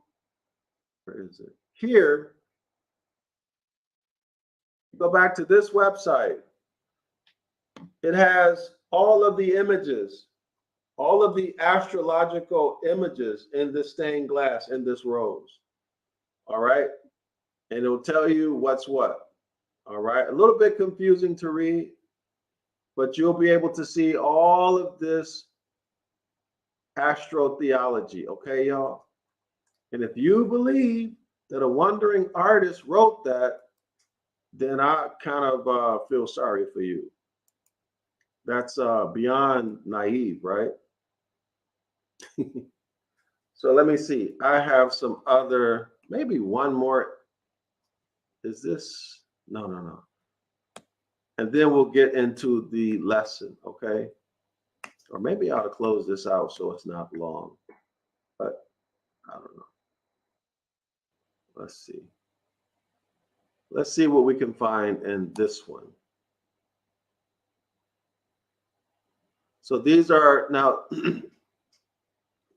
where is it? Here, go back to this website. It has all of the images, all of the astrological images in this stained glass, in this rose. All right. And it'll tell you what's what. All right. A little bit confusing to read, but you'll be able to see all of this astrotheology. Okay, y'all? And if you believe that a wandering artist wrote that, then I kind of feel sorry for you. That's beyond naive, right? So let me see. I have some other, maybe one more. Is this? No, no, no. And then we'll get into the lesson, okay? Or maybe I ought to close this out so it's not long. But I don't know. Let's see. Let's see what we can find in this one. So these are now, you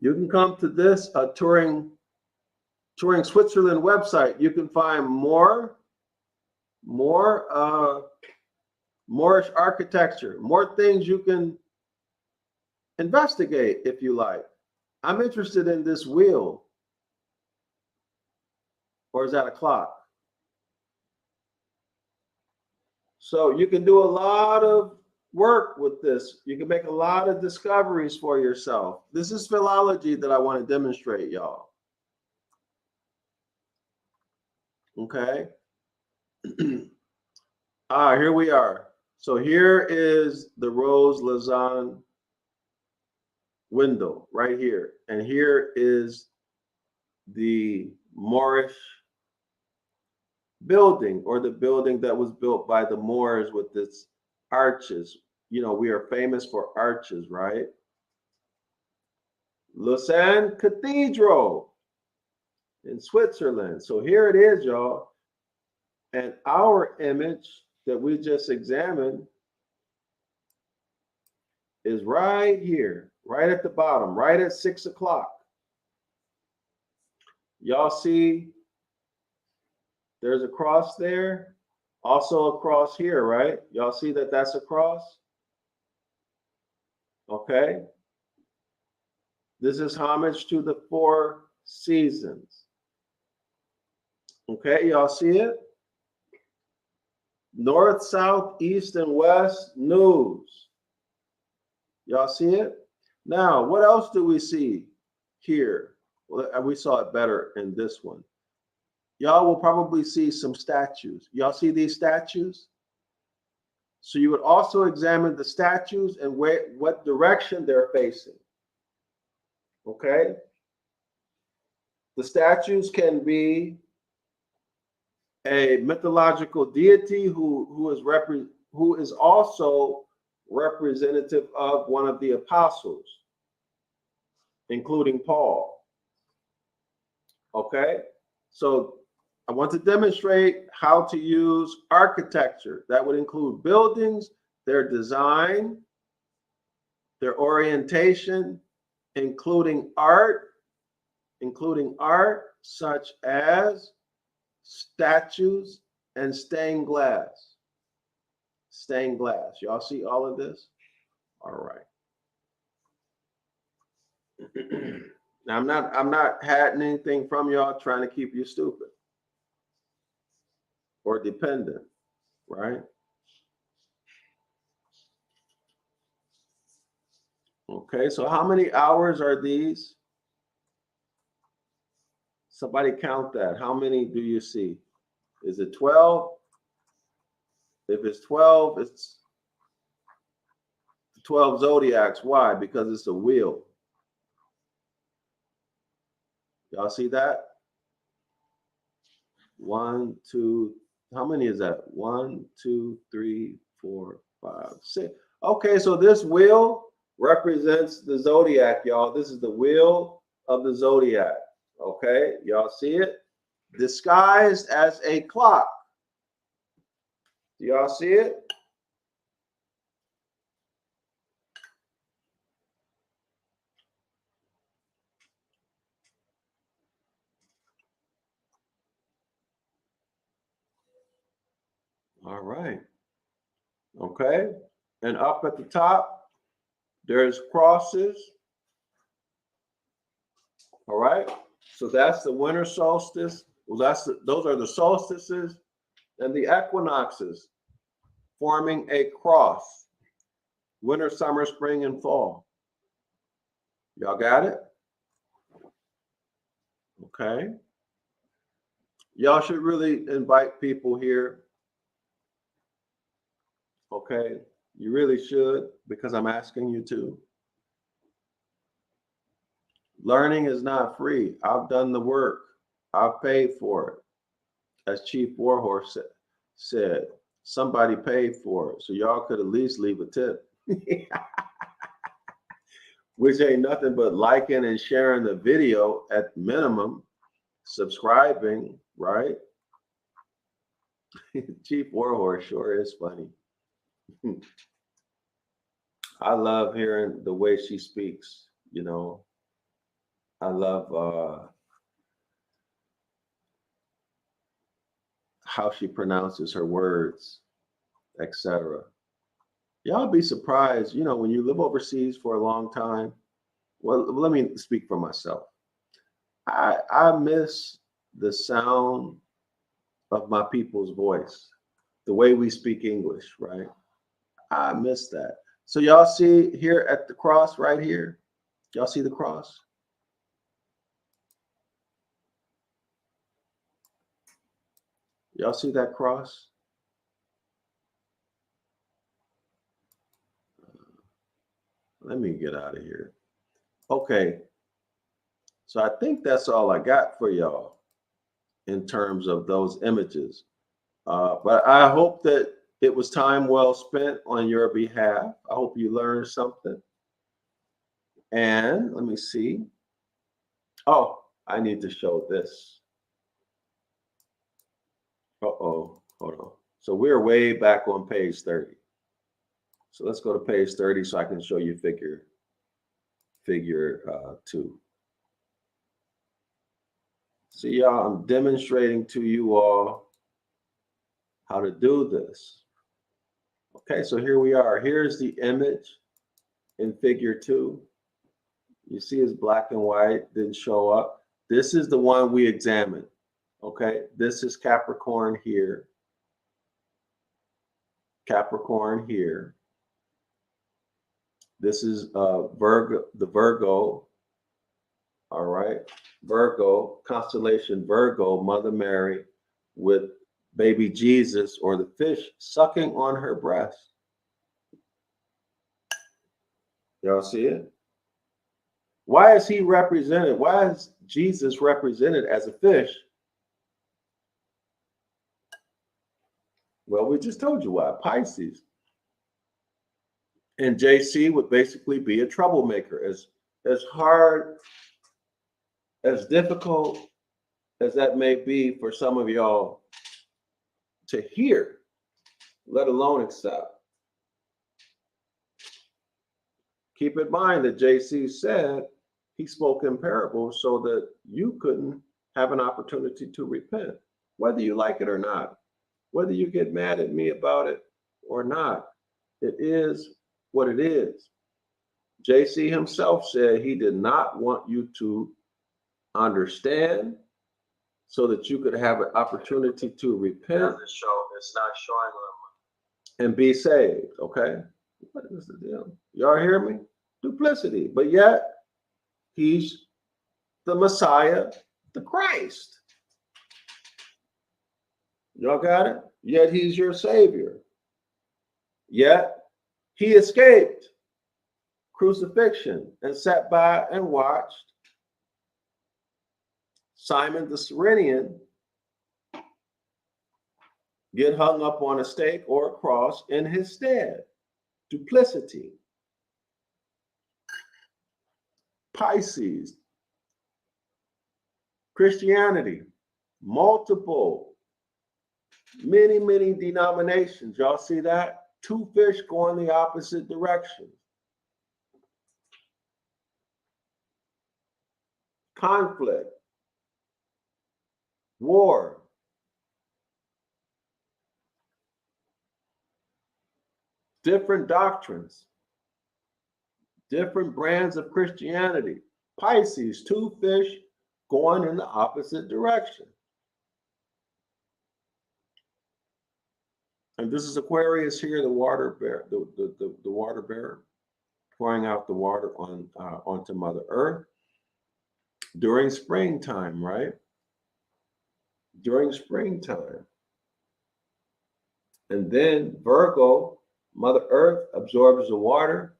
can come to this Touring Switzerland website. You can find more Moorish architecture, more things you can investigate if you like. I'm interested in this wheel. Or is that a clock? So you can do a lot of work with this. You can make a lot of discoveries for yourself. This is philology that I want to demonstrate, y'all. Okay. Here we are. So here is the Rose Lausanne window right here. And here is the Moorish building, or the building that was built by the Moors with its arches. You know, we are famous for arches, right? Lausanne Cathedral in Switzerland. So here it is, y'all. And our image that we just examined is right here, right at the bottom, right at 6 o'clock. Y'all see there's a cross there, also a cross here, right? Y'all see that that's a cross? Okay. This is homage to the 4 seasons. Okay, y'all see it? North, south, east, and west news. Y'all see it? Now, what else do we see here? Well, we saw it better in this one. Y'all will probably see some statues. Y'all see these statues? So you would also examine the statues and what direction they're facing. Okay? The statues can be a mythological deity who is also representative of one of the apostles, including Paul. Okay? So I want to demonstrate how to use architecture. That would include buildings, their design, their orientation, including art such as statues and stained glass. Stained glass. Y'all see all of this? All right. Now I'm not hiding anything from y'all, trying to keep you stupid or dependent, right? Okay, so how many hours are these? Somebody count that. How many do you see? Is it 12? If it's 12, it's 12 zodiacs. Why? Because it's a wheel. Y'all see that? 1, 2, how many is that? 1, 2, 3, 4, 5, 6. Okay, so this wheel represents the zodiac, y'all. This is the wheel of the zodiac. Okay, y'all see it? Disguised as a clock. Do y'all see it? All right. Okay. And up at the top, there's crosses. All right. So that's the winter solstice. Well, those are the solstices and the equinoxes forming a cross. Winter, summer, spring, and fall. Y'all got it? Okay. Y'all should really invite people here. Okay. You really should, because I'm asking you to. Learning is not free. I've done the work. I've paid for it. As Chief Warhorse said, somebody paid for it. So y'all could at least leave a tip. Which ain't nothing but liking and sharing the video at minimum, subscribing, right? Chief Warhorse sure is funny. I love hearing the way she speaks, you know. I love how she pronounces her words, etc. Y'all be surprised, you know, when you live overseas for a long time. Well, let me speak for myself. I miss the sound of my people's voice, the way we speak English, right? I miss that. So y'all see here at the cross right here? Y'all see the cross? Y'all see that cross? Let me get out of here. Okay. So I think that's all I got for y'all in terms of those images. But I hope that it was time well spent on your behalf. I hope you learned something. And let me see. Oh, I need to show this. Uh-oh, hold on. So we're way back on page 30. So let's go to page 30 so I can show you figure 2. See, y'all, I'm demonstrating to you all how to do this. Okay, so here we are. Here's the image in figure 2. You see it's black and white, didn't show up. This is the one we examined. Okay, this is Capricorn here. Capricorn here. This is Virgo, the Virgo. All right, Virgo, constellation Virgo, Mother Mary with baby Jesus or the fish sucking on her breast. Y'all see it? Why is he represented? Why is Jesus represented as a fish? Well, we just told you why. Pisces. And JC would basically be a troublemaker. As hard, as difficult as that may be for some of y'all to hear, let alone accept. Keep in mind that JC said he spoke in parables so that you couldn't have an opportunity to repent, whether you like it or not, whether you get mad at me about it or not. It is what it is. JC himself said he did not want you to understand so that you could have an opportunity to repent. It's not showing and be saved. Okay. What is the deal? Y'all hear me? Duplicity. But yet, he's the Messiah, the Christ. Y'all got it? Yet he's your Savior. Yet he escaped crucifixion and sat by and watched Simon the Cyrenian get hung up on a stake or a cross in his stead. Duplicity. Pisces. Christianity. Multiple. Many denominations. Y'all see that? 2 fish going the opposite direction. Conflict. War. Different doctrines. Different brands of Christianity. Pisces, 2 fish going in the opposite direction. And this is Aquarius here, the water bearer, the water bearer. pouring out the water on onto Mother Earth during springtime, right? During springtime. And then Virgo, Mother Earth absorbs the water,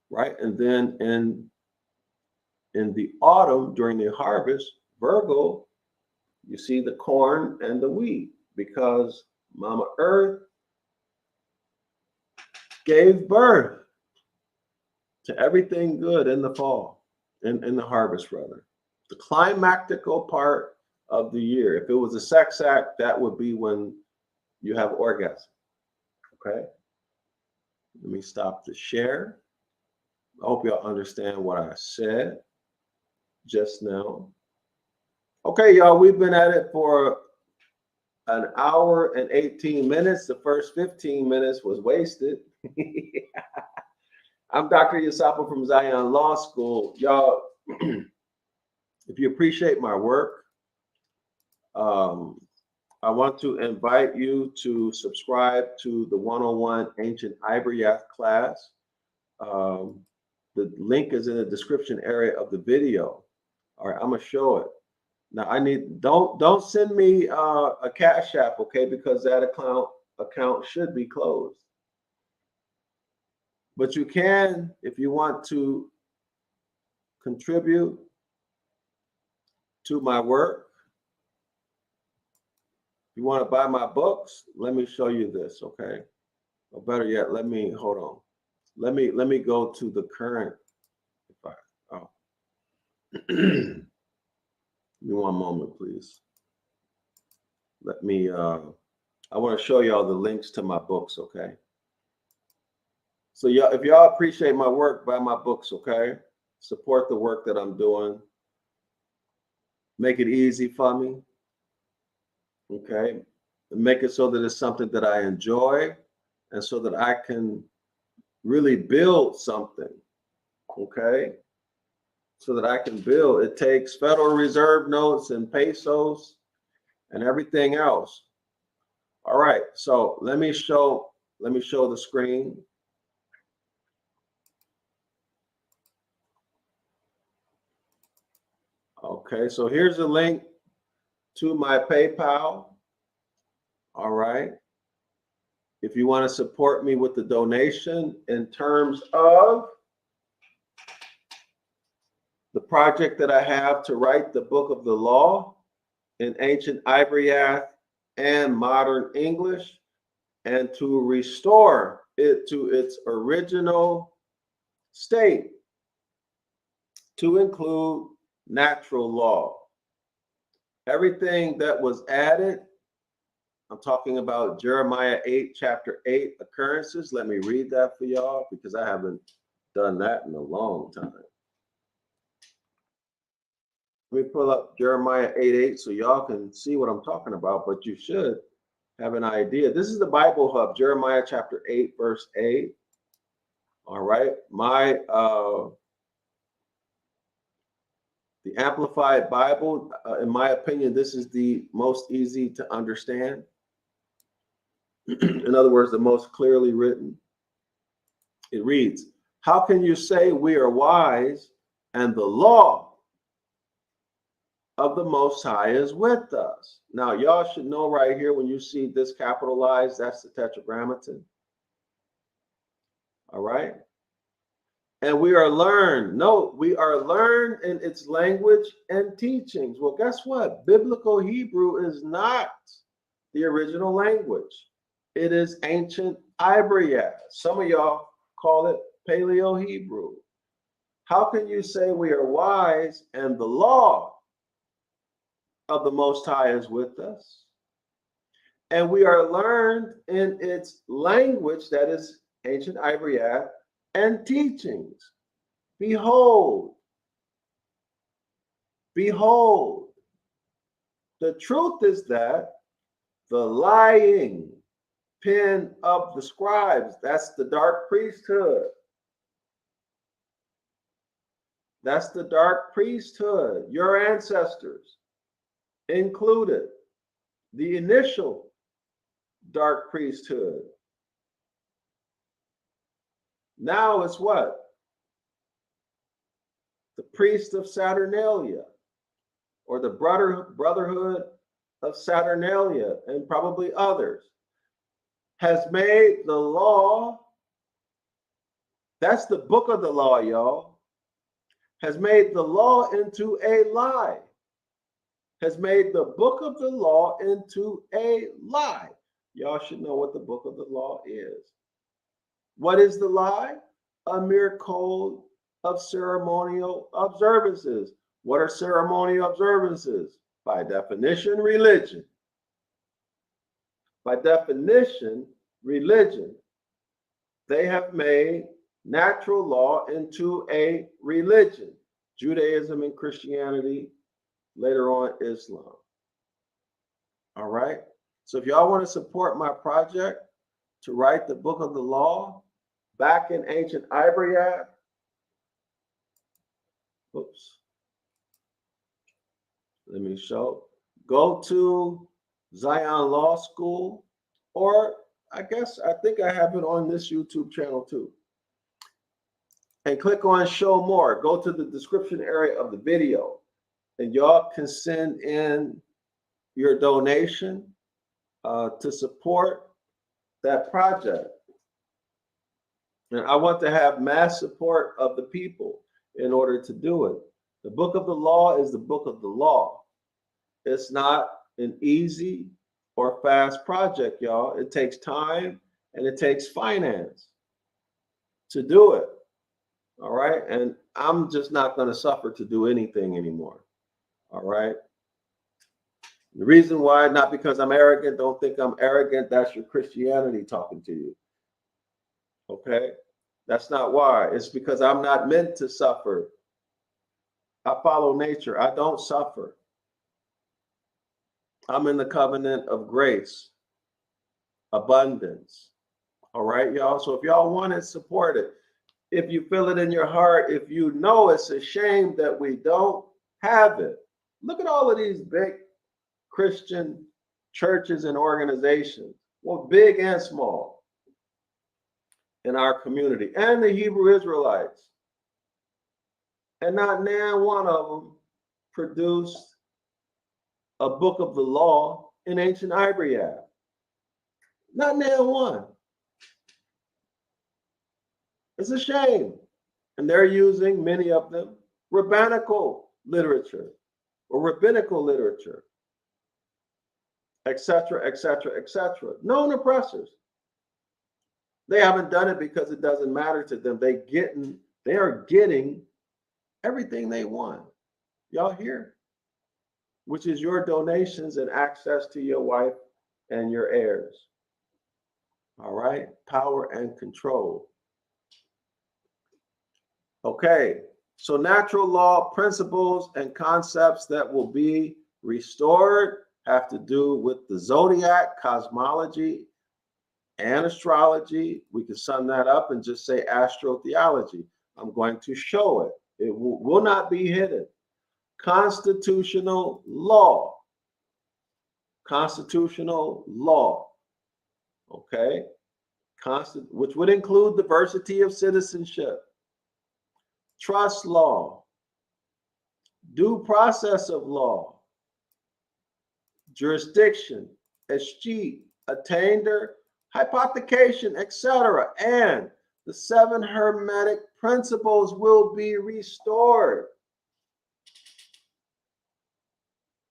right? And then in the autumn, during the harvest, Virgo, you see the corn and the wheat, because Mama Earth gave birth to everything good in the fall, in the harvest, rather. The climactical part of the year. If it was a sex act, that would be when you have orgasm. Okay? Let me stop the share. I hope y'all understand what I said just now. Okay, y'all, we've been at it for an hour and 18 minutes. The first 15 minutes was wasted. I'm Dr. Yasapa from Zion Law School. Y'all, if you appreciate my work, I want to invite you to subscribe to the 101 Ancient Ibaryath class. The link is in the description area of the video. All right, I'm gonna show it. Now I need, don't send me a Cash App, okay? Because that account should be closed. But you can, if you want to contribute to my work. You want to buy my books? Let me show you this, okay? Or better yet, hold on. Let me go to the current. Give me one moment, please. I want to show y'all the links to my books, okay? So y'all, if y'all appreciate my work, buy my books, okay? Support the work that I'm doing. Make it easy for me, okay? Make it so that it's something that I enjoy and so that I can really build something, okay? So that I can build. It takes Federal Reserve notes and pesos and everything else. All right, so let me show the screen. Okay, so here's a link to my PayPal. All right. If you want to support me with the donation in terms of the project that I have to write the book of the law in ancient Ibaryath and modern English, and to restore it to its original state, to include natural law. Everything that was added, I'm talking about Jeremiah 8, chapter 8, occurrences. Let me read that for y'all because I haven't done that in a long time. Let me pull up Jeremiah 8:8 so y'all can see what I'm talking about, but you should have an idea. This is the Bible Hub, Jeremiah chapter 8, verse 8. All right. The Amplified Bible, in my opinion, this is the most easy to understand. In other words, the most clearly written. It reads, "How can you say we are wise and the law of the Most High is with us?" Now, y'all should know right here, when you see this capitalized, that's the Tetragrammaton. All right. And we are learned. No, we are learned in its language and teachings. Well, guess what? Biblical Hebrew is not the original language. It is ancient Ibaryath. Some of y'all call it Paleo Hebrew. How can you say we are wise and the law of the Most High is with us? And we are learned in its language, that is ancient Ibaryath, and teachings. Behold, behold, the truth is that the lying pen of the scribes, that's the dark priesthood. That's the dark priesthood. Your ancestors included the initial dark priesthood. Now it's what? priest of Saturnalia, or the brotherhood of Saturnalia, and probably others, has made the law, that's the book of the law, y'all, has made the law into a lie, has made the book of the law into a lie. Y'all should know what the book of the law is. What is the lie? A mere code of ceremonial observances. What are ceremonial observances? By definition, religion. By definition, religion. They have made natural law into a religion. Judaism and Christianity, later on Islam. All right? So if y'all want to support my project to write the book of the law back in ancient Ibaryath, oops, let me show. Go to Zion Law School, or I think I have it on this YouTube channel too. And click on show more. Go to the description area of the video, and y'all can send in your donation to support that project. And I want to have mass support of the people in order to do it. The book of the law is the book of the law. It's not an easy or fast project, y'all. It takes time and it takes finance to do it. All right. And I'm just not going to suffer to do anything anymore. All right. The reason why, not because I'm arrogant, don't think I'm arrogant. That's your Christianity talking to you. Okay. That's not why. It's because I'm not meant to suffer. I follow nature. I don't suffer. I'm in the covenant of grace, abundance. All right, y'all. So if y'all want it, support it. If you feel it in your heart, if you know it's a shame that we don't have it. Look at all of these big Christian churches and organizations, well, big and small, in our community, and the Hebrew Israelites. And not now one of them produced a book of the law in ancient Ibaryath. Not now one. It's a shame. And they're using, many of them, rabbinical literature or rabbinical literature, etc., etc., etc. Known oppressors. They haven't done it because it doesn't matter to them. They are getting everything they want. Y'all hear? Which is your donations and access to your wife and your heirs. All right? Power and control. Okay, so natural law principles and concepts that will be restored have to do with the zodiac, cosmology, and astrology. We can sum that up and just say astrotheology. I'm going to show it. It will not be hidden. Constitutional law. Constitutional law. Okay? Which would include diversity of citizenship. Trust law, due process of law, jurisdiction, escheat, attainder, hypothecation, etc. And the 7 hermetic principles will be restored.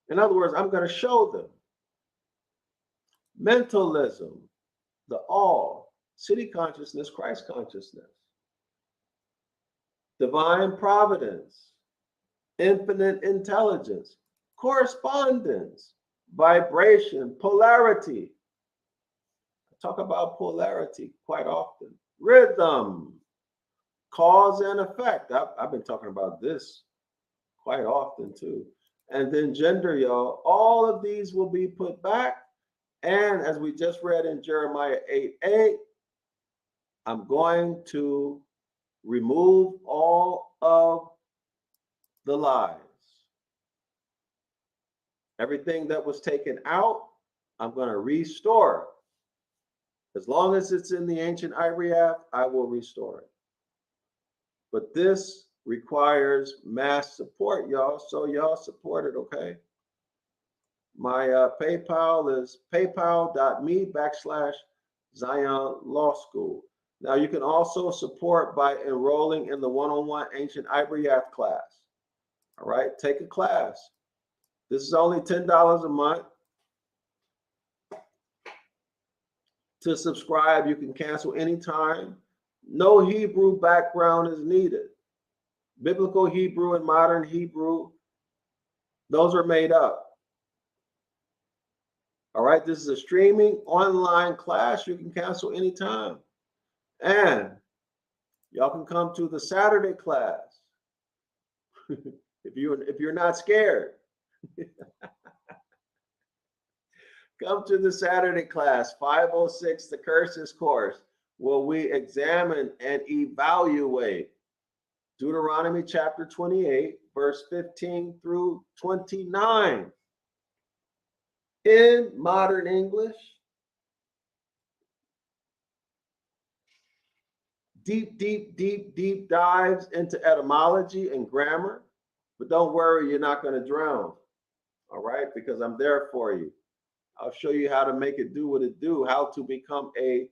In other words, I'm going to show them. Mentalism, the all, city consciousness, Christ consciousness. Divine providence, infinite intelligence, correspondence, vibration, polarity. I talk about polarity quite often. Rhythm, cause and effect. I've been talking about this quite often too. And then gender, y'all. All of these will be put back. And as we just read in Jeremiah 8:8, I'm going to remove all of the lies. Everything that was taken out, I'm going to restore. As long as it's in the ancient Ibaryath, I will restore it. But this requires mass support, y'all. So y'all support it, okay? My PayPal is paypal.me/Zion Law School. Now you can also support by enrolling in the one-on-one Ancient Ibaryath class. All right, take a class. This is only $10 a month. To subscribe, you can cancel anytime. No Hebrew background is needed. Biblical Hebrew and modern Hebrew, those are made up. All right, this is a streaming online class. You can cancel anytime. And y'all can come to the Saturday class if you're not scared. Come to the Saturday class, 506, the curses course, where we examine and evaluate Deuteronomy chapter 28, verse 15 through 29 in modern English. Deep dives into etymology and grammar. But don't worry, you're not going to drown. All right, because I'm there for you. I'll show you how to make it do what it do, how to become a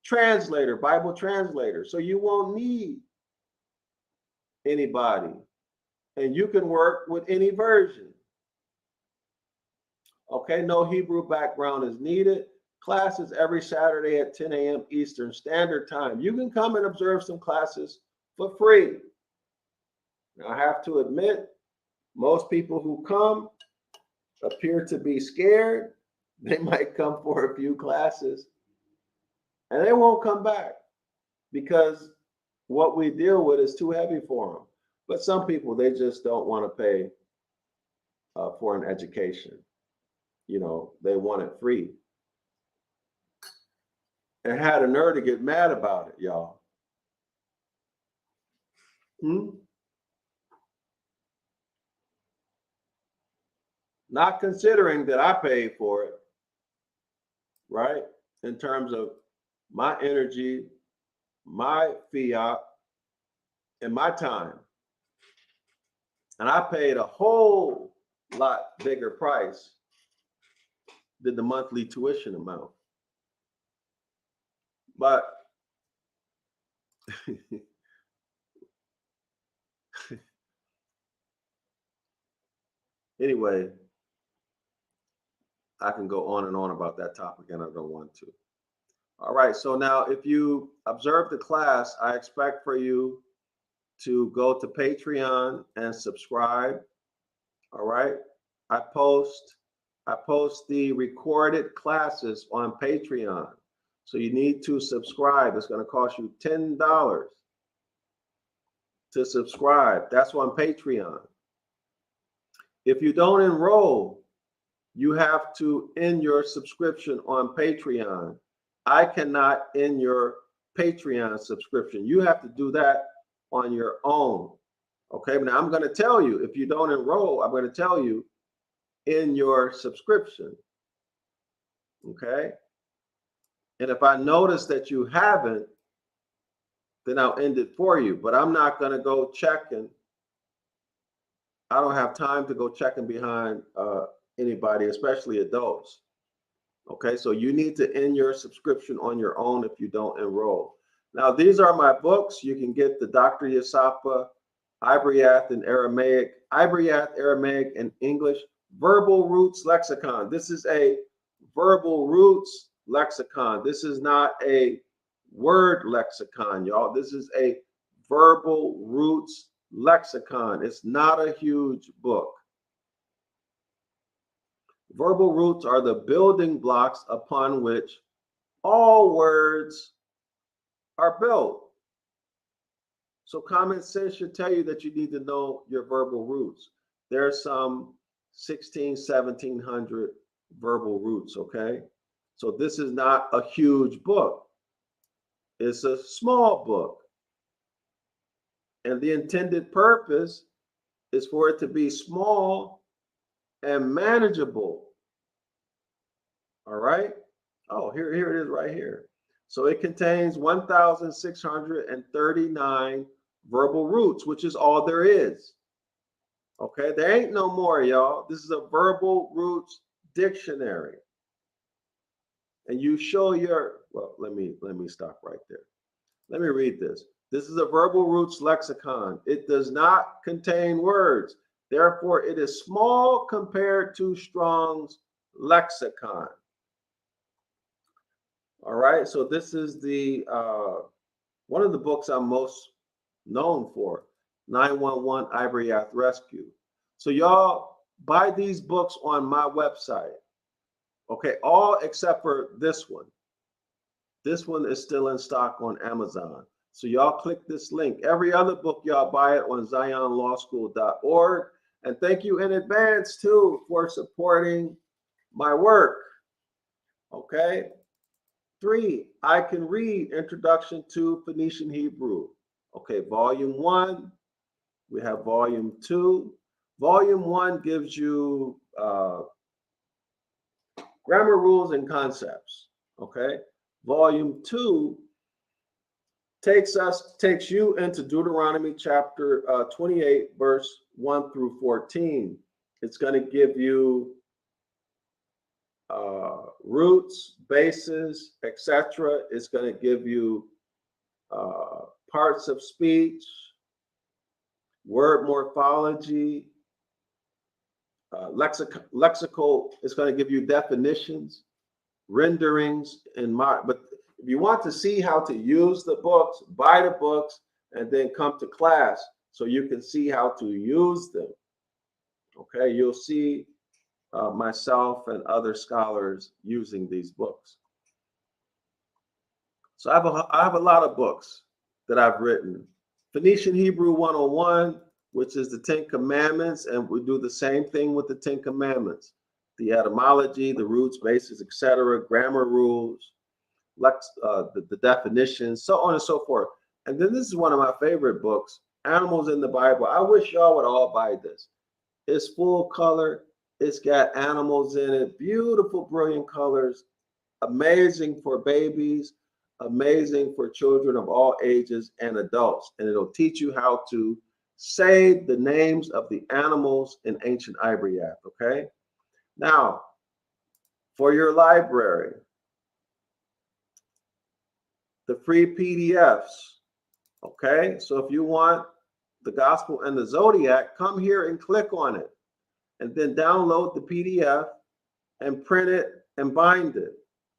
translator, Bible translator. So you won't need anybody. And you can work with any version. Okay, no Hebrew background is needed. Classes every Saturday at 10 a.m. Eastern Standard Time. You can come and observe some classes for free. Now, I have to admit, most people who come appear to be scared. They might come for a few classes and they won't come back because what we deal with is too heavy for them. But some people, they just don't want to pay for an education. You know, they want it free. And had a nerve to get mad about it, y'all. Not considering that I paid for it, right? In terms of my energy, my fiat, and my time. And I paid a whole lot bigger price than the monthly tuition amount. But anyway, I can go on and on about that topic, and I don't want to. All right, so now if you observe the class, I expect for you to go to Patreon and subscribe. All right, I post the recorded classes on Patreon. So you need to subscribe. It's going to cost you $10 to subscribe. That's on Patreon. If you don't enroll, you have to end your subscription on Patreon. I cannot end your Patreon subscription. You have to do that on your own. Okay, now I'm going to tell you, if you don't enroll, I'm going to tell you in your subscription. Okay, and if I notice that you haven't, then I'll end it for you. But I'm not going to go checking. I don't have time to go checking behind anybody, especially adults. Okay, so you need to end your subscription on your own if you don't enroll. Now, these are my books. You can get the DrYasapa, Ibaryath and Aramaic, Ibaryath, Aramaic, and English Verbal Roots Lexicon. This is a verbal roots lexicon. This is not a word lexicon, y'all. This is a verbal roots lexicon. It's not a huge book. Verbal roots are the building blocks upon which all words are built. So common sense should tell you that you need to know your verbal roots. There are some 1700 verbal roots, okay? So this is not a huge book. It's a small book. And the intended purpose is for it to be small and manageable. All right? Oh, here it is right here. So it contains 1,639 verbal roots, which is all there is. Okay, there ain't no more, y'all. This is a verbal roots dictionary. And you show your, well, let me stop right there. Let me read this. This is a verbal roots lexicon. It does not contain words. Therefore, it is small compared to Strong's lexicon. All right, so this is the one of the books I'm most known for, 911 Ibaryath Rescue. So y'all buy these books on my website. Okay, all except for this one. This one is still in stock on Amazon. So y'all click this link. Every other book, y'all buy it on zionlawschool.org. And thank you in advance, too, for supporting my work. Okay. 3, I Can Read, Introduction to Phoenician Hebrew. Okay, Volume 1. We have Volume 2. Volume 1 gives you grammar rules and concepts. Okay. Volume 2 takes you into Deuteronomy chapter 28, verse 1 through 14. It's going to give you roots, bases, etc. It's going to give you parts of speech, word morphology, lexical. It's going to give you definitions, renderings, but if you want to see how to use the books, buy the books, and then come to class so you can see how to use them. Okay, you'll see myself and other scholars using these books. So I have a lot of books that I've written. Phoenician Hebrew 101, which is the 10 Commandments, and we do the same thing with the 10 Commandments. The etymology, the roots, bases, etc., grammar rules, the definitions, so on and so forth. And then this is one of my favorite books, Animals in the Bible. I wish y'all would all buy this. It's full color. It's got animals in it, beautiful, brilliant colors, amazing for babies, amazing for children of all ages and adults. And it'll teach you how to say the names of the animals in ancient Ibaryath, okay? Now, for your library, the free PDFs, okay? So if you want the Gospel and the Zodiac, come here and click on it, and then download the PDF and print it and bind it,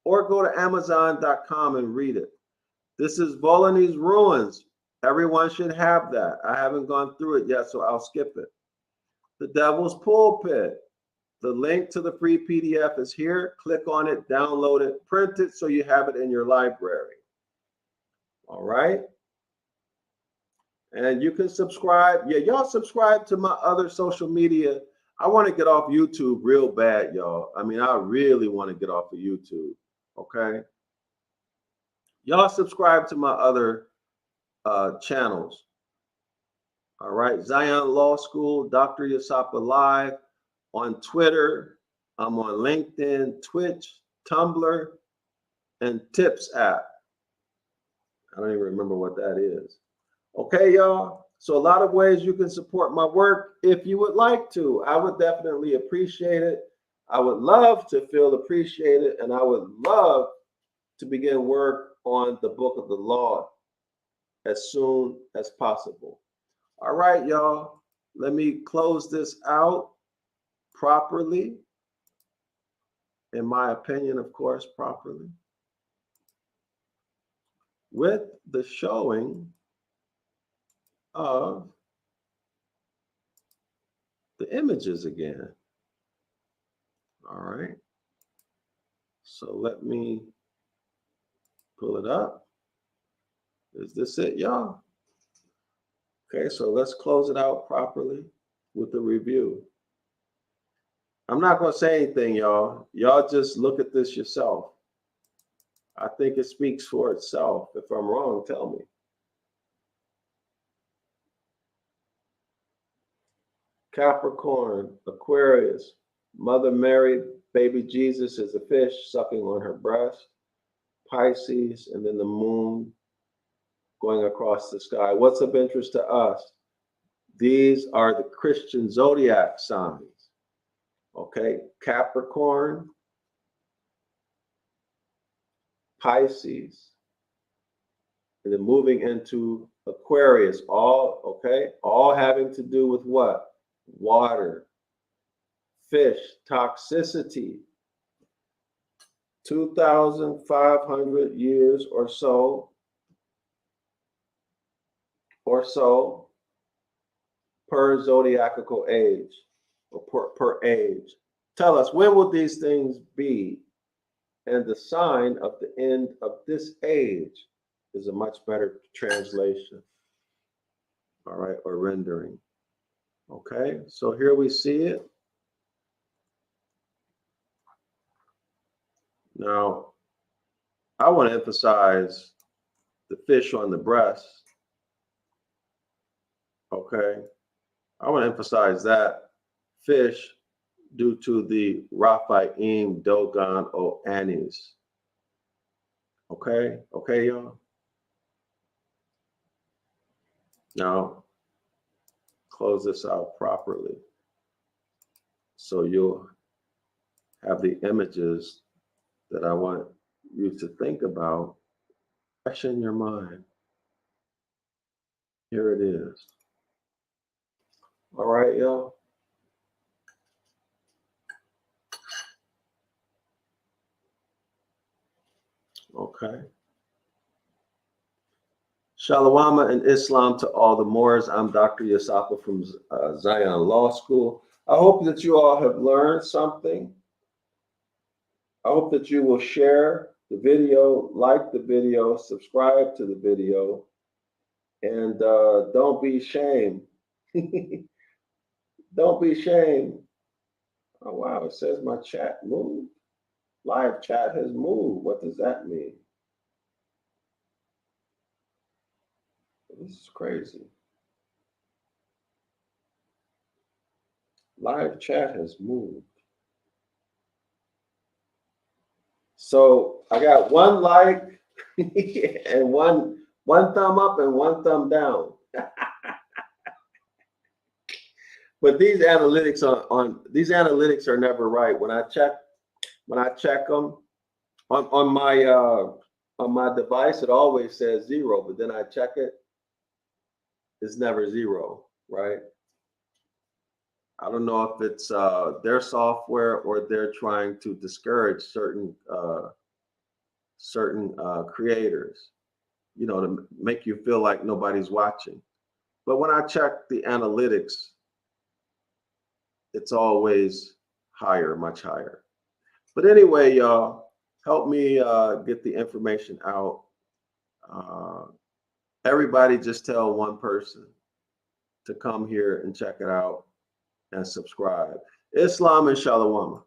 or go to Amazon.com and read it. This is Volony's Ruins. Everyone should have that. I haven't gone through it yet, so I'll skip it. The Devil's Pulpit. The link to the free PDF is here. Click on it, download it, print it so you have it in your library. All right. And you can subscribe. Yeah, y'all subscribe to my other social media. I want to get off YouTube real bad, y'all. I mean, I really want to get off of YouTube. Okay. Y'all subscribe to my other channels. All right. Zion Law School, DrYasapa Live on Twitter. I'm on LinkedIn, Twitch, Tumblr, and Tips app. I don't even remember what that is. Okay, y'all. So a lot of ways you can support my work if you would like to. I would definitely appreciate it. I would love to feel appreciated, and I would love to begin work on the book of the law as soon as possible. All right, y'all. Let me close this out properly. In my opinion, of course, properly. With the showing of the images again. All right. So let me pull it up. Is this it, y'all? Okay, so let's close it out properly with the review. I'm not going to say anything, y'all. Y'all just look at this yourself. I think it speaks for itself. If I'm wrong, tell me. Capricorn, Aquarius, Mother Mary, baby Jesus is a fish sucking on her breast. Pisces, and then the moon going across the sky. What's of interest to us? These are the Christian zodiac signs. Okay, Capricorn, Pisces, and then moving into Aquarius, all having to do with what? Water, fish, toxicity. 2,500 years or so per zodiacal age, or per age. Tell us, when will these things be? And the sign of the end of this age is a much better translation, all right, or rendering. Okay, so here we see it. Now, I want to emphasize the fish on the breast. Okay, I want to emphasize that fish due to the Raphaim Dogon O Anis. Okay, y'all. Now, close this out properly so you'll have the images that I want you to think about fresh in your mind. Here it is. All right, y'all. Okay. Shalom and Islam to all the Moors. I'm Dr. Yasapa from Zion Law School. I hope that you all have learned something. I hope that you will share the video, like the video, subscribe to the video, and don't be ashamed. Don't be ashamed. Oh, wow, it says my chat moved. Live chat has moved. What does that mean? This is crazy. Live chat has moved. So I got one like and one thumb up and one thumb down. But these analytics are never right. When I check them on my device, it always says 0, but then I check it, it's never 0, right? I don't know if it's their software or they're trying to discourage certain creators, you know, to make you feel like nobody's watching. But when I check the analytics, it's always higher, much higher. But anyway, y'all, help me get the information out. Everybody just tell one person to come here and check it out and subscribe. Islam and Shalom.